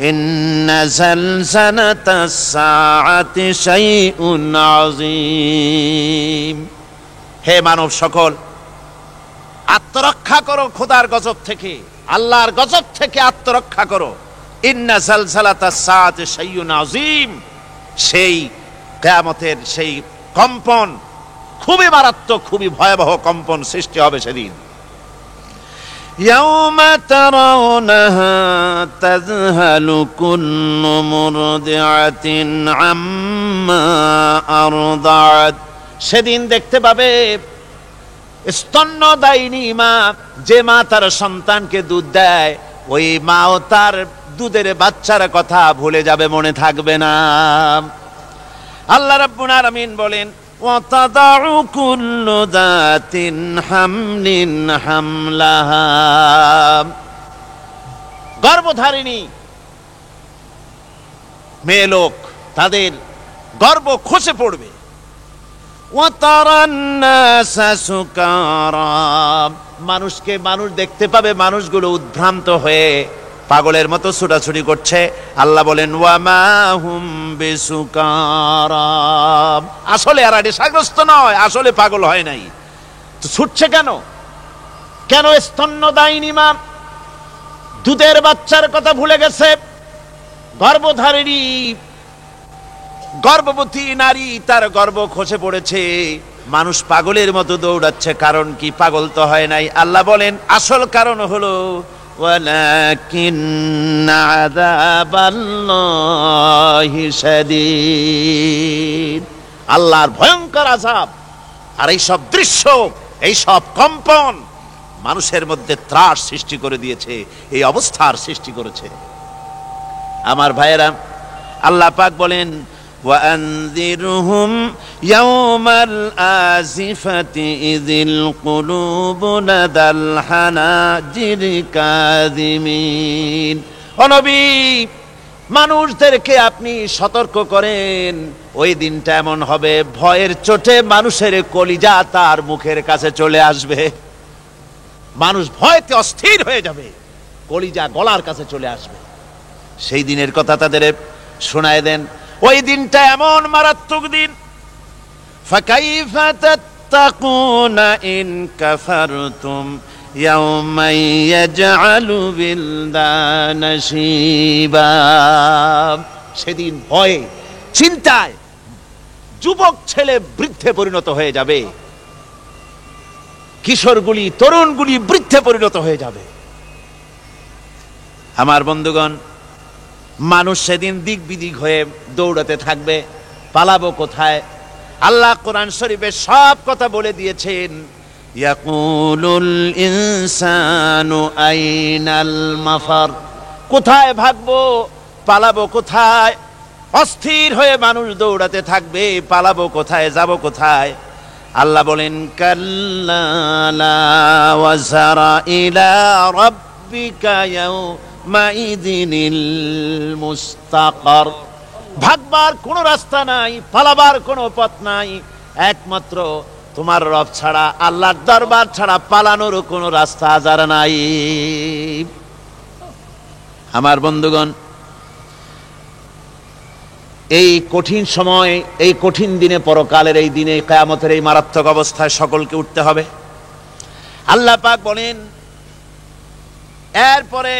ইন্না জালজালাতাস সাআতি শাইউন আযীম। হে মানব সকল, আত্মরক্ষা করো খোদার গজব থেকে, আল্লাহর গজব থেকে আত্মরক্ষা করো। ইন্না জালজালাতাস সাআতি শাইউন আযীম, সেই কিয়ামতের সেই কম্পন খুবই মারাত্মক, খুবই ভয়াবহ কম্পন সৃষ্টি হবে সেদিন। ইয়াউমা তারাউনাহা তাযহালু কুল্লু মুরদিআতিন আম্মা আরদাআত, সেদিন দেখতে পাবে স্তন্যদায়িনী মা, যে মা তার সন্তানকে দুধ দেয়, ওই মাও তার দুধের বাচ্চার কথা ভুলে যাবে, মনে থাকবে না। আল্লাহ রাব্বুল আলামিন বলেন, ওয়াতাদাউ কুল্লু যাতিন হামলিন হামলাহা, গর্ভধারিণী মেয়ে লোক তাদের গর্ভ খসে পড়বে। ওয়াতারান নাসা সুকারা, মানুষকে মানুষ দেখতে পাবে, মানুষগুলো উদ্ভ্রান্ত হয়ে পাগলের মতো ছুটাছুটি করছে। আল্লাহ বলেন ওয়ামা হুম বিসুকারা, আসলে আর নেশাগ্রস্ত নয়, আসলে পাগল হয় নাই, তো ছুটছে কেন? কেন? স্তন্যদায়িনী মা দুধের বাচ্চার কথা ভুলে গেছে, গর্ভধারিণী গর্ভবতী নারী তার গর্ভ খসে পড়েছে, মানুষ পাগলের মতো দৌড়াচ্ছে। কারণ কি? পাগল তো হয় নাই। আল্লাহ বলেন আসল কারণ হলো ওয়ালাকিন্না আযাবাল্লাহি শাদীদ, আল্লাহর ভয়ঙ্কর আযাব। আর এই সব দৃশ্য, এই সব কম্পন মানুষের মধ্যে ত্রাস সৃষ্টি করে দিয়েছে, এই অবস্থার সৃষ্টি করেছে। আমার ভাইয়েরা, আল্লাহ পাক বলেন وأنذرهم يوم الآزفة إذ القلوب لدى الحناجر كاظمين। ও নবী, মানুষদেরকে আপনি সতর্ক করেন, ওই দিনটা এমন হবে ভয়ের চোটে মানুষের কলিজা তার মুখের কাছে চলে আসবে। মানুষ ভয়তে অস্থির হয়ে যাবে, কলিজা গলার কাছে চলে আসবে। সেই দিনের কথা তাদের শোনায় দেন। ওই দিনটা এমন মারাত্মক দিন, ফাকাইফা তাত্তাকুনা ইন কাফারতুম ইয়াওমা ইয়াজআলু বিলদানা শিবা। সেদিন ভয়ে চিন্তায় যুবক ছেলে বৃদ্ধে পরিণত হয়ে যাবে, কিশোরগুলি তরুণগুলি বৃদ্ধে পরিণত হয়ে যাবে। আমার বন্ধুগণ, মানুষ সেদিন দিক বিদিক হয়ে দৌড়াতে থাকবে, পালাবো কোথায়? আল্লাহ কোরআন শরীফে সব কথা বলে দিয়েছেন। ইয়াকুলুল ইনসানু আইনাল মাফার, কোথায় ভাগবো, পালাবো কোথায়? অস্থির হয়ে মানুষ দৌড়াতে থাকবে, পালাবো কোথায়, যাব কোথায়? আল্লাহ বলেন কাল্লা লা ওয়াজারা ইলা রাব্বিকা ইয়াউমাইযিনিল মুস্তাকার। ভাগবার কোনো রাস্তা নাই, পালাবার কোনো পথ নাই, একমাত্র তোমার রব ছাড়া, আল্লাহর দরবার ছাড়া পালানোর কোনো রাস্তা আজ আর নাই। আমার বন্ধুগণ, এই কঠিন সময়, এই কঠিন দিনে, পরকালের এই দিনে, কিয়ামতের এই মারাত্মক অবস্থায় সকলকে উঠতে হবে। আল্লাহ পাক বলেন, এরপরে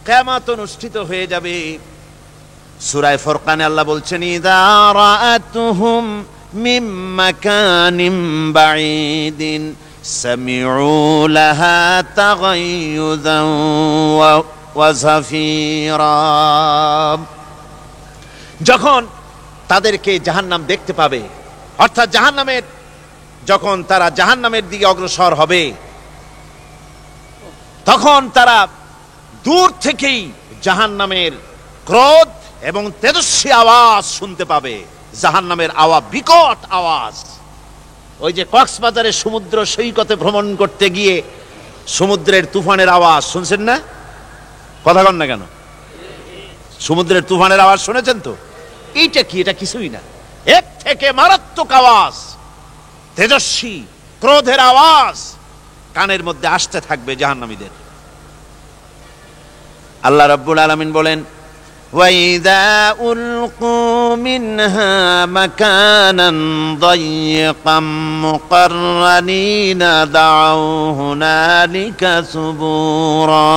কিয়ামত অনুষ্ঠিত হয়ে যাবে। সূরা ফুরকানে আল্লাহ বলছেন, ইযা রাআতুহুম মিন মাকানিন বাঈদিন সামিউ লাহা তাগায়্যুযান ওয়া যাফীরা। যখন তাদেরকে জাহান্নাম দেখতে পাবে, অর্থাৎ জাহান্নামের, যখন তারা জাহান্নামের দিকে অগ্রসর হবে, তখন তারা দূর থেকেই জাহান্নামের ক্রোধ এবং তেজস্বী আওয়াজ শুনতে পাবে। জাহান্নামের আওয়াজ, বিকট আওয়াজ। ওই যে কক্সবাজারে সমুদ্র সৈকতে ভ্রমণ করতে গিয়ে সমুদ্রের তুফানের আওয়াজ শুনছেন না? কথা কন না কেন? সমুদ্রের তুফানের আওয়াজ শুনেছেন তো? এইটা কি? এটা কিছুই না, এর থেকে মারাত্মক আওয়াজ, তেজস্বী ক্রোধের আওয়াজ কানের মধ্যে আসতে থাকবে জাহান্নামীদের। আল্লাহ রাব্বুল আলামিন বলেন, وَإِذَا أُلْقُوا مِنْهَا مَكَانًا ضَيِّقًا مُقَرَّنِينَ دَعَوْا هُنَالِكَ ثُبُورًا।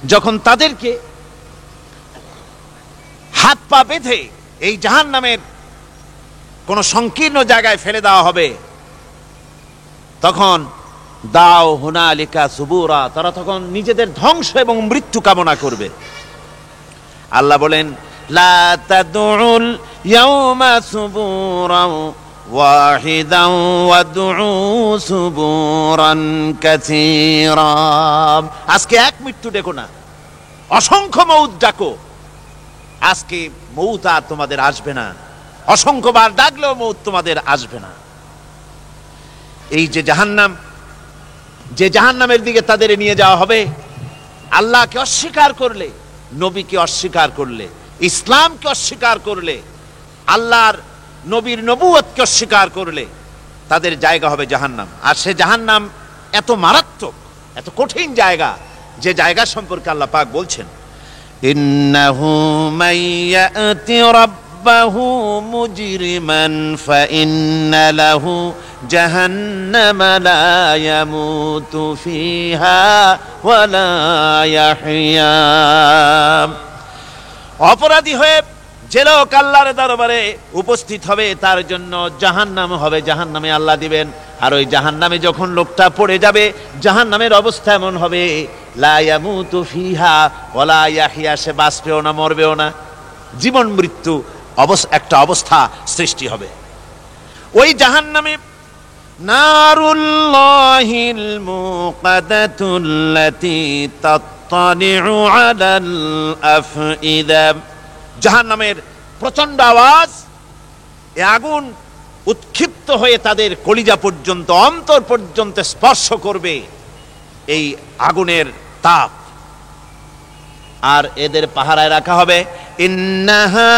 যখন তাদেরকে হাত পা বেঁধে এই জাহান্নামের কোন সংকীর্ণ জায়গায় ফেলে দেওয়া হবে, তখন দাও হুনালিকা সুবুরা, তারা তখন নিজেদের ধ্বংস এবং মৃত্যু কামনা করবে। আল্লাহ বলেন, লা তাদউল ইয়াউমা সুবুরান ওয়াহিদান ওয়াদউ সুবুরান কাসীরা। আজকে এক মৃত্যু ডেকো না, অসংখ্য মউত ডাকো। আজকে মউত আর তোমাদের আসবে না, অসংখ্যবার ডাকলেও মউত তোমাদের আসবে না। এই যে জাহান্নাম, যে জাহান্নামের দিকে তাদের নিয়ে যাওয়া হবে, আল্লাহকে অস্বীকার করলে, নবীকে অস্বীকার করলে, ইসলামকে অস্বীকার করলে, আল্লাহর নবীর নবুয়তকে অস্বীকার করলে তাদের জায়গা হবে জাহান্নাম। আর সে জাহান্নাম এত মারাত্মক, এত কঠিন জায়গা, যে জায়গা সম্পর্কে আল্লাহ পাক বলছেন, ইন্নাহু মাইয়াতি রাব্বাহু মুজরিমান ফাইন্না লাহু জাহান্নামা লা ইয়ামুতু ফিহা ওয়া লা ইয়াহইয়া। অপরাধী হয়ে যে লোক আল্লাহর দরবারে উপস্থিত হবে, তার জন্য জাহান্নাম হবে, জাহান্নামে আল্লাহ দিবেন। আর ওই জাহান্নামে যখন লোকটা পড়ে যাবে, জাহান্নামের অবস্থা এমন হবে, লা ইয়ামুতু ফিহা ওয়া লা ইয়াহইয়া, সে বাঁচবেও না, মরবেও না, জীবন মৃত্যু একটা অবস্থা সৃষ্টি হবে। ওই জাহান্নামে নারুল্লাহিল মুকাদাতুল্লাতী তাত্তালিউ আলাল আফইদা। জাহান্নামের প্রচন্ড আওয়াজ, এ আগুন উৎক্ষিপ্ত হয়ে তাদের কলিজা পর্যন্ত, অন্তর পর্যন্ত স্পর্শ করবে এই আগুনের তাপ। আর এদের পাহারায় রাখা হবে, ইন্নাহা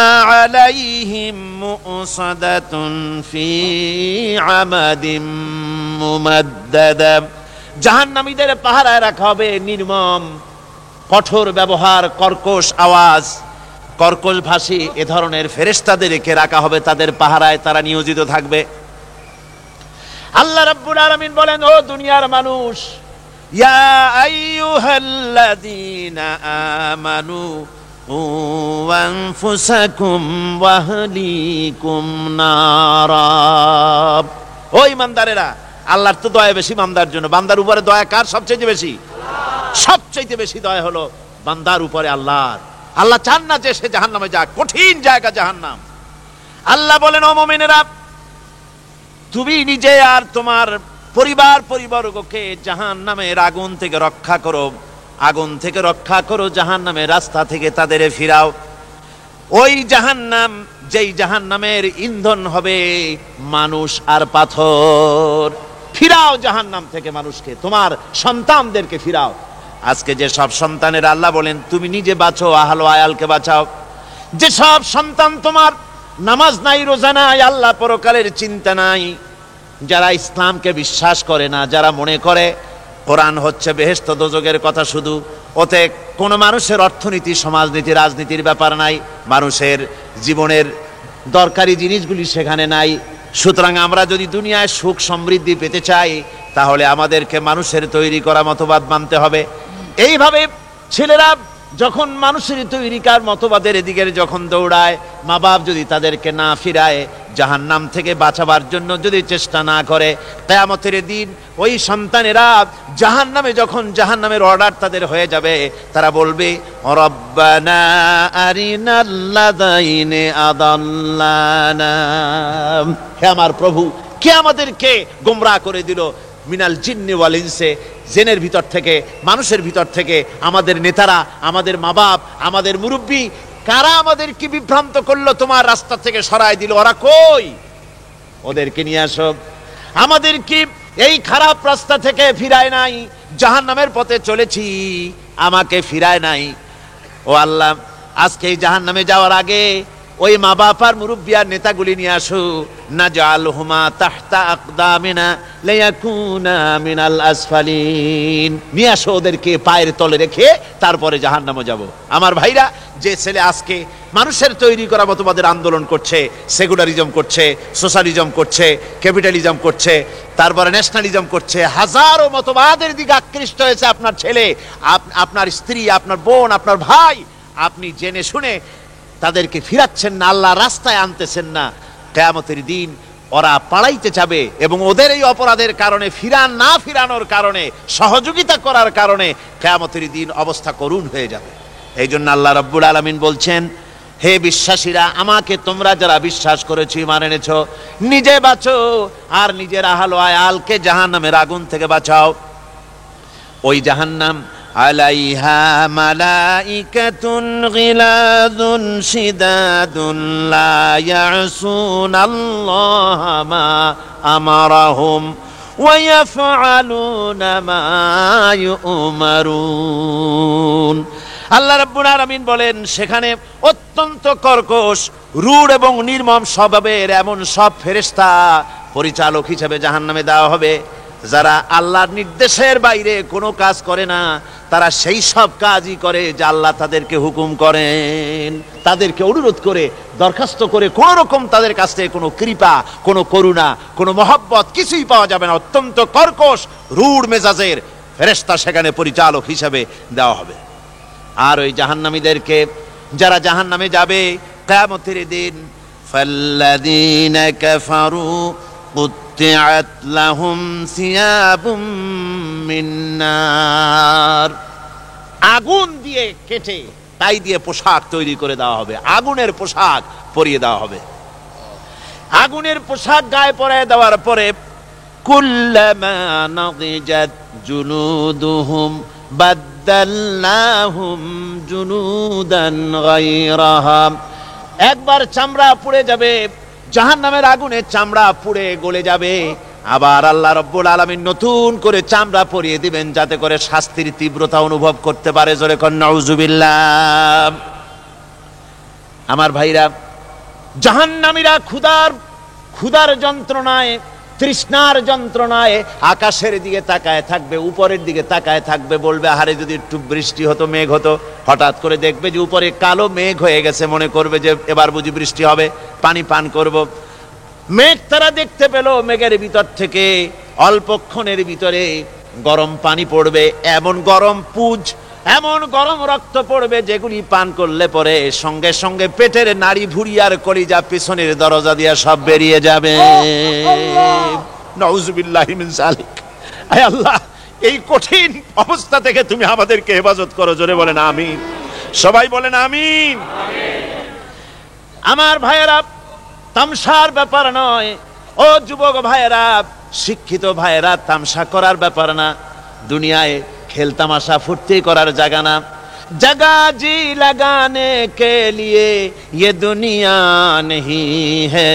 আলাইহিম মুসাদাতুন ফি আমাদিম মুমাদ্দাদা। জাহান্নামীদের পাহারায় রাখা হবে নির্মম, কঠোর ব্যবহার, কর্কশ আওয়াজ, কর্কশ ভাষী এ ধরনের ফেরেশতাদেরকে রাখা হবে তাদের পাহারায়, তারা নিয়োজিত থাকবে। আল্লাহ রাব্বুল আলামিন বলেন, ও দুনিয়ার মানুষ, ইয়া আইয়ুহাল্লাযীনা আমানু কু আনফুসাকুম ওয়া আহলিকুম নারা। ও ঈমানদারেরা, আল্লাহর তো দয়া বেশি বান্দার জন্য। বান্দার উপরে দয়া কার সবচেয়ে বেশি? সবচেয়ে বেশি দয়া হলো বান্দার উপরে আল্লাহর। আল্লাহ চান না যে সে জাহান্নামে যাক, কঠিন জায়গা জাহান্নাম। আল্লাহ বলেন, ও মুমিনেরা, তুমি নিজে আর তোমার পরিবারবর্গকে জাহান্নামের আগুন থেকে রক্ষা করো, আগুন থেকে রক্ষা করো, জাহান্নামের রাস্তা থেকে তাদের ফিরাও। ওই জাহান্নাম, যেই জাহান্নামের ইন্ধন হবে মানুষ আর পাথর। ফিরাও জাহান্নাম থেকে মানুষকে, তোমার সন্তানদেরকে ফিরাও। আজকে যে সব সন্তানের আল্লাহ বলেন তুমি নিজে বাঁচো, আহল আয়ালকে বাঁচাও। যে সব সন্তান তোমার নামাজ নাই, রোজা নাই, আল্লাহ পরকালের চিন্তা নাই, যারা ইসলামকে বিশ্বাস করে না, যারা মনে করে কোরআন হচ্ছে বেহেশত দোজখের কথা শুধু, ওতে কোনো মানুষের অর্থনীতি, সমাজনীতি, রাজনীতির ব্যাপার নাই, মানুষের জীবনের দরকারি জিনিসগুলি সেখানে নাই। সুতরাং আমরা যদি দুনিয়ায় সুখ সমৃদ্ধি পেতে চাই, তাহলে আমাদেরকে মানুষের তৈরি করা মতবাদ মানতে হবে। এইভাবে ছেলেরা যখন মানুষের তৈরিকার মতবাদের এদিকে যখন দৌড়ায়, মা বাপ যদি তাদেরকে না ফিরায়, জাহান্নাম থেকে বাঁচাবার জন্য যদি চেষ্টা না করে, কিয়ামতের দিন ওই সন্তানেরা জাহান্নামে, যখন জাহান্নামের অর্ডার তাদের হয়ে যাবে, তারা বলবে রব্বানা আরিনাল্লাযাইনি আদাল্লানা, হে আমার প্রভু, কে আমাদেরকে গোমরাহ করে দিল, মিনাল জিন্নি ওয়াল ইনসে, জিনের ভিতর থেকে, মানুষের ভিতর থেকে, আমাদের নেতারা, আমাদের মা বাপ, আমাদের মুরব্বী, কারা আমাদেরকে বিভ্রান্ত করলো, তোমার রাস্তা থেকে সরায় দিল, ওরা কই? ওদেরকে নিয়ে আসো। আমাদেরকে এই খারাপ রাস্তা থেকে ফিরায় নাই, জাহান্নামের পথে চলেছি, আমাকে ফিরায় নাই। ও আল্লাহ, আজকে এই জাহান্নামে যাওয়ার আগে ওই মা বাপ আর মুরব্বী আর নেতাগুলি নিয়ে আসো, নাজআলহুমা তাহতা আকদামিনা লিয়াকুনা মিনাল আসফালিন, নিয়ে আসো ওদেরকে পায়ের তলে রেখে তারপরে জাহান্নামে যাব। আমার ভাইরা, যে ছেলে আজকে মানুষের তৈরি করা মতবাদের আন্দোলন করছে, সেকুলারিজম করছে, সোশ্যালিজম করছে, ক্যাপিটালিজম করছে, তারপরে ন্যাশনালিজম করছে, হাজারো মতবাদের দিকে আকৃষ্ট হয়েছে আপনার ছেলে, আপনার স্ত্রী, আপনার বোন, আপনার ভাই, আপনি জেনে শুনে তাদেরকে ফিরাচ্ছেন না, আল্লাহর রাস্তায় আনতেছেন না। কিয়ামতের দিন ওরা পালাইতে যাবে, এবং ওদের এই অপরাধের কারণে, না ফিরানোর কারণে, সহযোগিতা করার কারণে কিয়ামতের দিন অবস্থা করুণ হয়ে যাবে। এই জন্য আল্লাহ রাব্বুল আলামিন বলছেন, হে বিশ্বাসীরা, আমাকে তোমরা যারা বিশ্বাস করেছো, ঈমান এনেছো, নিজে বাঁচো আর নিজের আহল ও আয়ালকে জাহান্নামের আগুন থেকে বাঁচাও। ওই জাহান্নাম আলাইহা মালাইকাতুন গিলাযুন শিদাদুন লা ইয়াসুনাল্লাহা মা আমারাহুম ওয়া ইয়াফআলুনা মা ইউমারুন। আল্লাহ রাব্বুল আলামিন বলেন, সেখানে অত্যন্ত কর্কশ, রূঢ় এবং নির্মম স্বভাবের এমন সব ফেরেশতা পরিচালক হিসেবে জাহান্নামে দেওয়া হবে, যারা আল্লাহর নির্দেশের বাইরে কোনো কাজ করে না, তারা সেই সব কাজই করে যা আল্লাহ তাদেরকে হুকুম করেন। তাদেরকে অনুরোধ করে, দরখাস্ত করে কোন রকম তাদের কাছ থেকে কোনো কৃপা, কোনো করুণা, কোনো মহব্বত কিছুই পাওয়া যাবে না। অত্যন্ত কর্কশ, রূঢ় মেজাজের ফেরেশতা সেখানে পরিচালক হিসেবে দেওয়া হবে। আর ওই জাহান্নামীদেরকে, যারা জাহান্নামে যাবে কিয়ামতের দিন, ফাল্লাযীনা কাফারু কুত্তিআত লাহুম সিয়াবুম মিন নার, আগুন দিয়ে কেটে তাই দিয়ে পোশাক তৈরি করে দেওয়া হবে, আগুনের পোশাক পরিয়ে দেওয়া হবে। আগুনের পোশাক গায়ে পরায় দেওয়ার পরে, কুল্লামা নাদিজাত জুনুদুহুম বাদদালনাহুম জুনুদান গায়রাহা, একবার চামড়া পুড়ে যাবে, জাহান্নামের আগুনে চামড়া পুড়ে গলে যাবে, আবার আল্লাহ রাব্বুল আলামিন নতুন করে চামড়া পরিয়ে দিবেন, যাতে করে শাস্তির তীব্রতা অনুভব করতে পারে। জোরে কোন নাউজুবিল্লাহ। আমার ভাইরা, জাহান্নামীরা ক্ষুধার যন্ত্রণায়, তৃষ্ণার যন্ত্রণায় আকাশের দিকে তাকায় থাকবে, উপরের দিকে তাকায় থাকবে, বলবে, আহারে যদি একটু বৃষ্টি হতো, মেঘ হতো। হঠাৎ করে দেখবে যে উপরে কালো মেঘ হয়ে গেছে, মনে করবে যে এবার বুঝি বৃষ্টি হবে, পানি পান করব। মেঘ তারা দেখতে পেল, মেঘের ভিতর থেকে অল্পক্ষণের ভিতরে গরম পানি পড়বে, এমন গরম পুজ, এমন গরম রক্ত পড়বে, যেগুলি পান করলে পরে সঙ্গে সঙ্গে পেটের নাড়ি, ভুঁড়ি আর কলিজা পিছনের দরজা দিয়ে সব বেরিয়ে যাবে। নাউজুবিল্লাহি মিন যালিক। আয় আল্লাহ, এই কঠিন অবস্থা থেকে তুমি আমাদেরকে হেফাজত করো। জোরে বলেন আমিন। সবাই বলেন আমিন। আমার ভাইয়েরা, তামসার ব্যাপার নয়। ও যুবক ভাইয়েরা, শিক্ষিত ভাইয়েরা, তামসা করার ব্যাপার না। দুনিয়ায় খেল তামাশা ফুর্তি করার জায়গা না। जगह जी लगाने के लिए ये दुनिया नहीं है,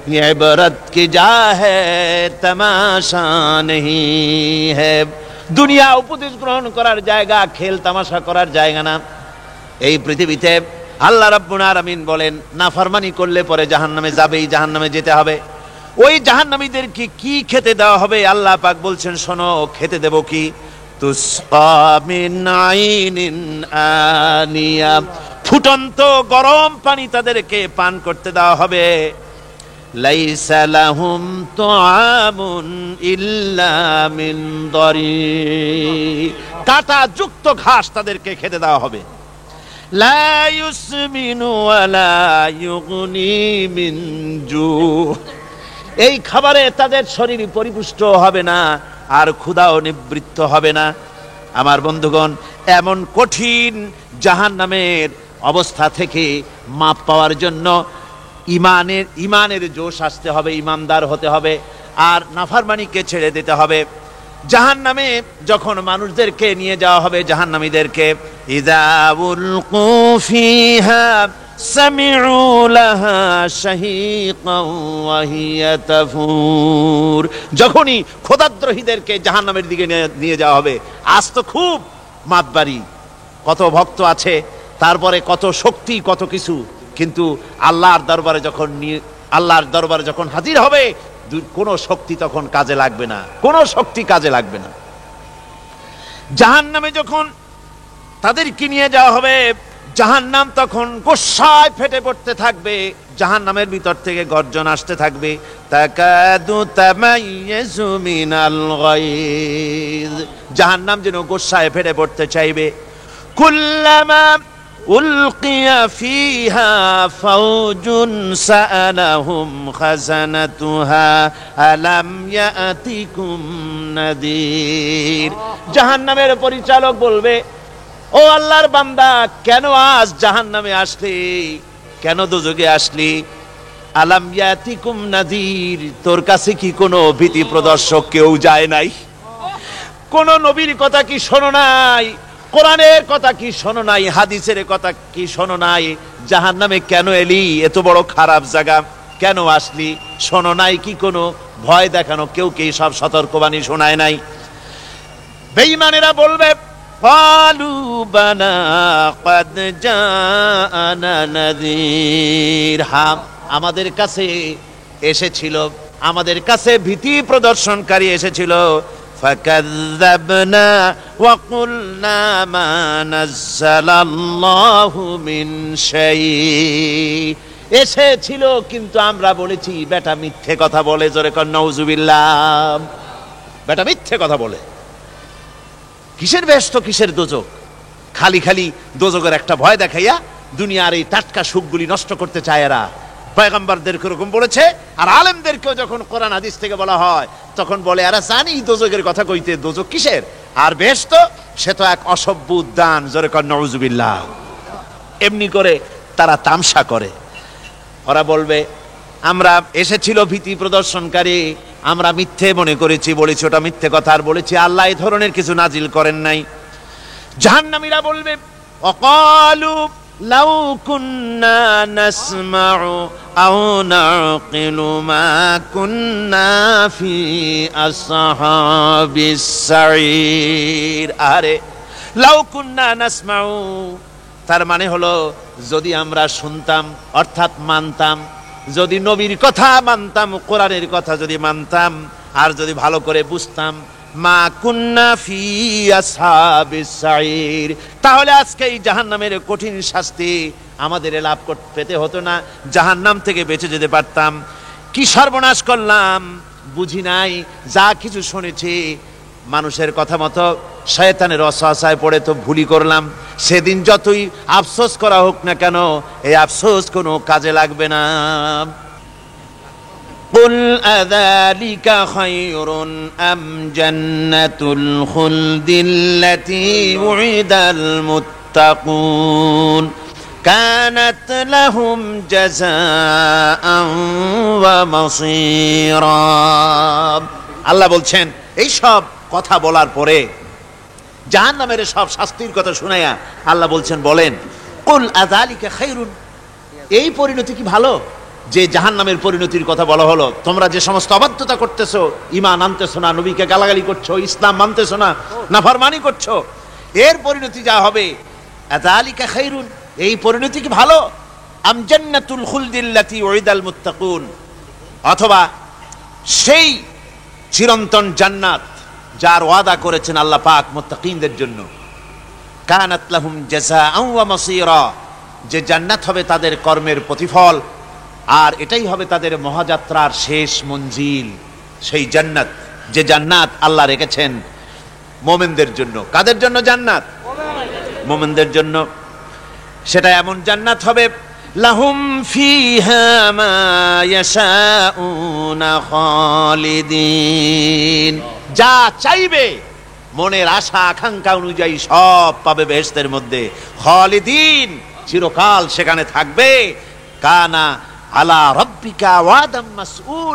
ये इबरत की जा है तमाशा नहीं है। দুনিয়া উপদেশ গ্রহণ করার জায়গা, খেল তামাশা করার জায়গা না। এই পৃথিবীতে আল্লাহ রাব্বুল আলামিন বলেন নাফরমানি করলে পরে জাহান্নামে যাবেই, জাহান্নামে যেতে হবে। ওই জাহান্নামীদেরকে কি খেতে দেওয়া হবে? আল্লাহ পাক বলছেন শোনো, খেতে দেব কি? তুসকা মিন আইনিন আনিয়া, ফুটন্ত গরম পানি তাদেরকে পান করতে দেওয়া হবে। লাইসা লাহুম তুআমুন ইল্লা মিন দারি, কাঁটা যুক্ত ঘাস তাদেরকে খেতে দেওয়া হবে। লা ইউসমিনু ওয়ালা ইউগনি মিন জু, এই খাবারে তাদের শরীর পরিপুষ্ট হবে না আর ক্ষুধাও নিবৃত্ত হবে না। আমার বন্ধুগণ, এমন কঠিন জাহান্নামের অবস্থা থেকে মাপ পাওয়ার জন্য ইমানের জোশ আসতে হবে, ইমানদার হতে হবে, আর নাফরমানিকে ছেড়ে দিতে হবে। জাহান্নামে যখন মানুষদেরকে নিয়ে যাওয়া হবে, জাহান্নামীদেরকে, ইযা উলকু ফিহা সামিউ লাহা শাহীকান ওয়া হিয়া তাফুর, যখনই খোদাদ্রোহীদেরকে জাহান্নামের দিকে নিয়ে যাওয়া হবে, আজ তো খুব মাতবাড়ি, কত ভক্ত আছে, তারপরে কত শক্তি, কত কিছু, কিন্তু আল্লাহর দরবারে যখন হাজির হবে, কোনো শক্তি তখন কাজে লাগবে না, কোনো শক্তি কাজে লাগবে না। জাহান্নামে যখন তাদেরকে নিয়ে যাওয়া হবে, জাহান্নাম তখন গোসায় ফেটে পড়তে থাকবে, জাহান্নামের ভিতর থেকে গর্জন আসতে থাকবে, তাকাদু তামাইয়াজু মিনাল গায়জ, জাহান্নাম যেন গোসায় ফেটে পড়তে চাইবে। কুল্লামা উলকিয়া ফিহা ফাওজুন সাআলাহুম খাজানাতুহা আলাম ইয়াতিকুম নাদির, জাহান্নামের পরিচালক বলবে, ও আল্লাহর বান্দা, কেন আজ জাহান্নামে আসলি, কেন দোজখে আসলি? আলাম ইয়াতিকুম নাদির, তোর কাছে কি কোনো ভীতি প্রদর্শক কেউ যায় নাই? কোন নবীর কথা কি শোনো নাই? কোরআনের কথা কি শোনো নাই? হাদিসের কথা কি শোনো নাই? জাহান্নামে কেন এলি? এত বড় খারাপ জায়গা কেন আসলি? শোনো নাই কি কোনো ভয় দেখানো কেউ কি সব সতর্কবাণী শোনায় নাই? বেঈমানেরা বলবে, ক্বালু বালা ক্বাদ জাআনা নাযীর, হ্যাঁ আমাদের কাছে এসেছিল, আমাদের কাছে ভীতি প্রদর্শনকারী এসেছিল। ফাকাযযাবনা ওয়া কুলনা মা নাযালাল্লাহু মিন শাই, এসেছিল কিন্তু আমরা বলেছি বেটা মিথ্যে কথা বলে। জোরে কর নাউযুবিল্লাহ, বেটা মিথ্যে কথা বলে। কিসের বেহেশত, কিসের দোজখ? খালি খালি দোজখের একটা ভয় দেখাইয়া দুনিয়ার এই টাটকা সুখগুলি নষ্ট করতে চায় এরা। পয়গম্বরদেরকে এরকম বলেছে, আর আলেমদেরকেও যখন কোরআন হাদিস থেকে বলা হয় তখন বলে এরা জানি দোজখের কথা কইতে, দোজখ কিসের আর বেহেশত, সে তো এক অসভ্য উদ্যান। জোরে কর নাউযুবিল্লাহ। এমনি করে তারা তামসা করে। ওরা বলবে আমরা এসেছিল ভীতি প্রদর্শনকারী, আমরা মিথ্যে মনে করেছি, বলেছি ওটা মিথ্যে কথা, আর বলেছি আল্লাহ এই ধরনের কিছু নাজিল করেন নাই। জাহান্নামীরা বলবে, ওয়াকালু লাউ কুন্না নাসমাউ আও নাকিলু মা কুন্না ফি আসহাবিস সাঈর, আরে লাউ কুন্না নাসমাউ, তার মানে হলো যদি আমরা শুনতাম অর্থাৎ মানতাম, যদি নবীর কথা মানতাম, কোরআনের কথা যদি মানতাম, আর যদি ভালো করে বুঝতাম, মা কুন্না ফি আসহাবিস সাঈর, তাহলে আজকে এই জাহান্নামের কঠিন শাস্তি আমাদের লাভ পেতে হতো না, জাহান্নাম থেকে বেঁচে যেতে পারতাম। কি সর্বনাশ করলাম, বুঝি নাই, যা কিছু শুনেছি মানুষের কথা মতো শয়তানের ওয়াসওয়াসায় পড়ে তো ভুলই করলাম। সেদিন যতই আফসোস করা হোক না কেন, এই আফসোস কোনো কাজে লাগবে না। কুল আযালিকা খায়রুন আম জান্নাতুল খুলদিল্লাতী উইদাল মুত্তাকুন কানাত লাহুম জাযাআন ওয়া মাসীরা। আল্লাহ বলছেন, এই সব কথা বলার পরে, জাহান্নামের সব শাস্তির কথা শুনাইয়া আল্লাহ বলছেন, বলেন কুল আযালিকা খায়রুন, এই পরিণতি কি ভালো যে জাহান্নামের পরিণতির কথা বলা হলো? তোমরা যে সমস্ত অবাধ্যতা করতেছো, ঈমান আনতেছো না, নবীকে গালাগালি করছো, ইসলাম মানতেছো না, নাফরমানি করছো, এর পরিণতি যা হবে, আযালিকা খায়রুন, এই পরিণতি কি ভালো? আম জান্নাতুল খুলদিল্লাতি উইদাল মুত্তাকুন, অথবা সেই চিরন্তন জান্নাত যার ওয়াদা করেছেন আল্লাহ পাক মুত্তাকিনদের জন্য। কানাত লাহুম জাযাআন ওয়া মাসীরা, যে জান্নাত হবে তাদের কর্মের প্রতিফল, আর এটাই হবে তাদের মহাযাত্রার শেষ মঞ্জিল। সেই জান্নাত, যে জান্নাত আল্লাহ রেখেছেন মুমিনদের জন্য। কাদের জন্য জান্নাত? মুমিনদের জন্য। সেটা এমন জান্নাত হবে, লাহুম ফিহা মা ইয়াশাউনা খালিদিন, যা চাইবে মনের আশা আকাঙ্ক্ষা অনুযায়ী সব পাবে বেহেশতের মধ্যে। খালিদিন, চিরকাল সেখানে থাকবে। কানা আলা রাব্বিকা ওয়াদাম মাসউল।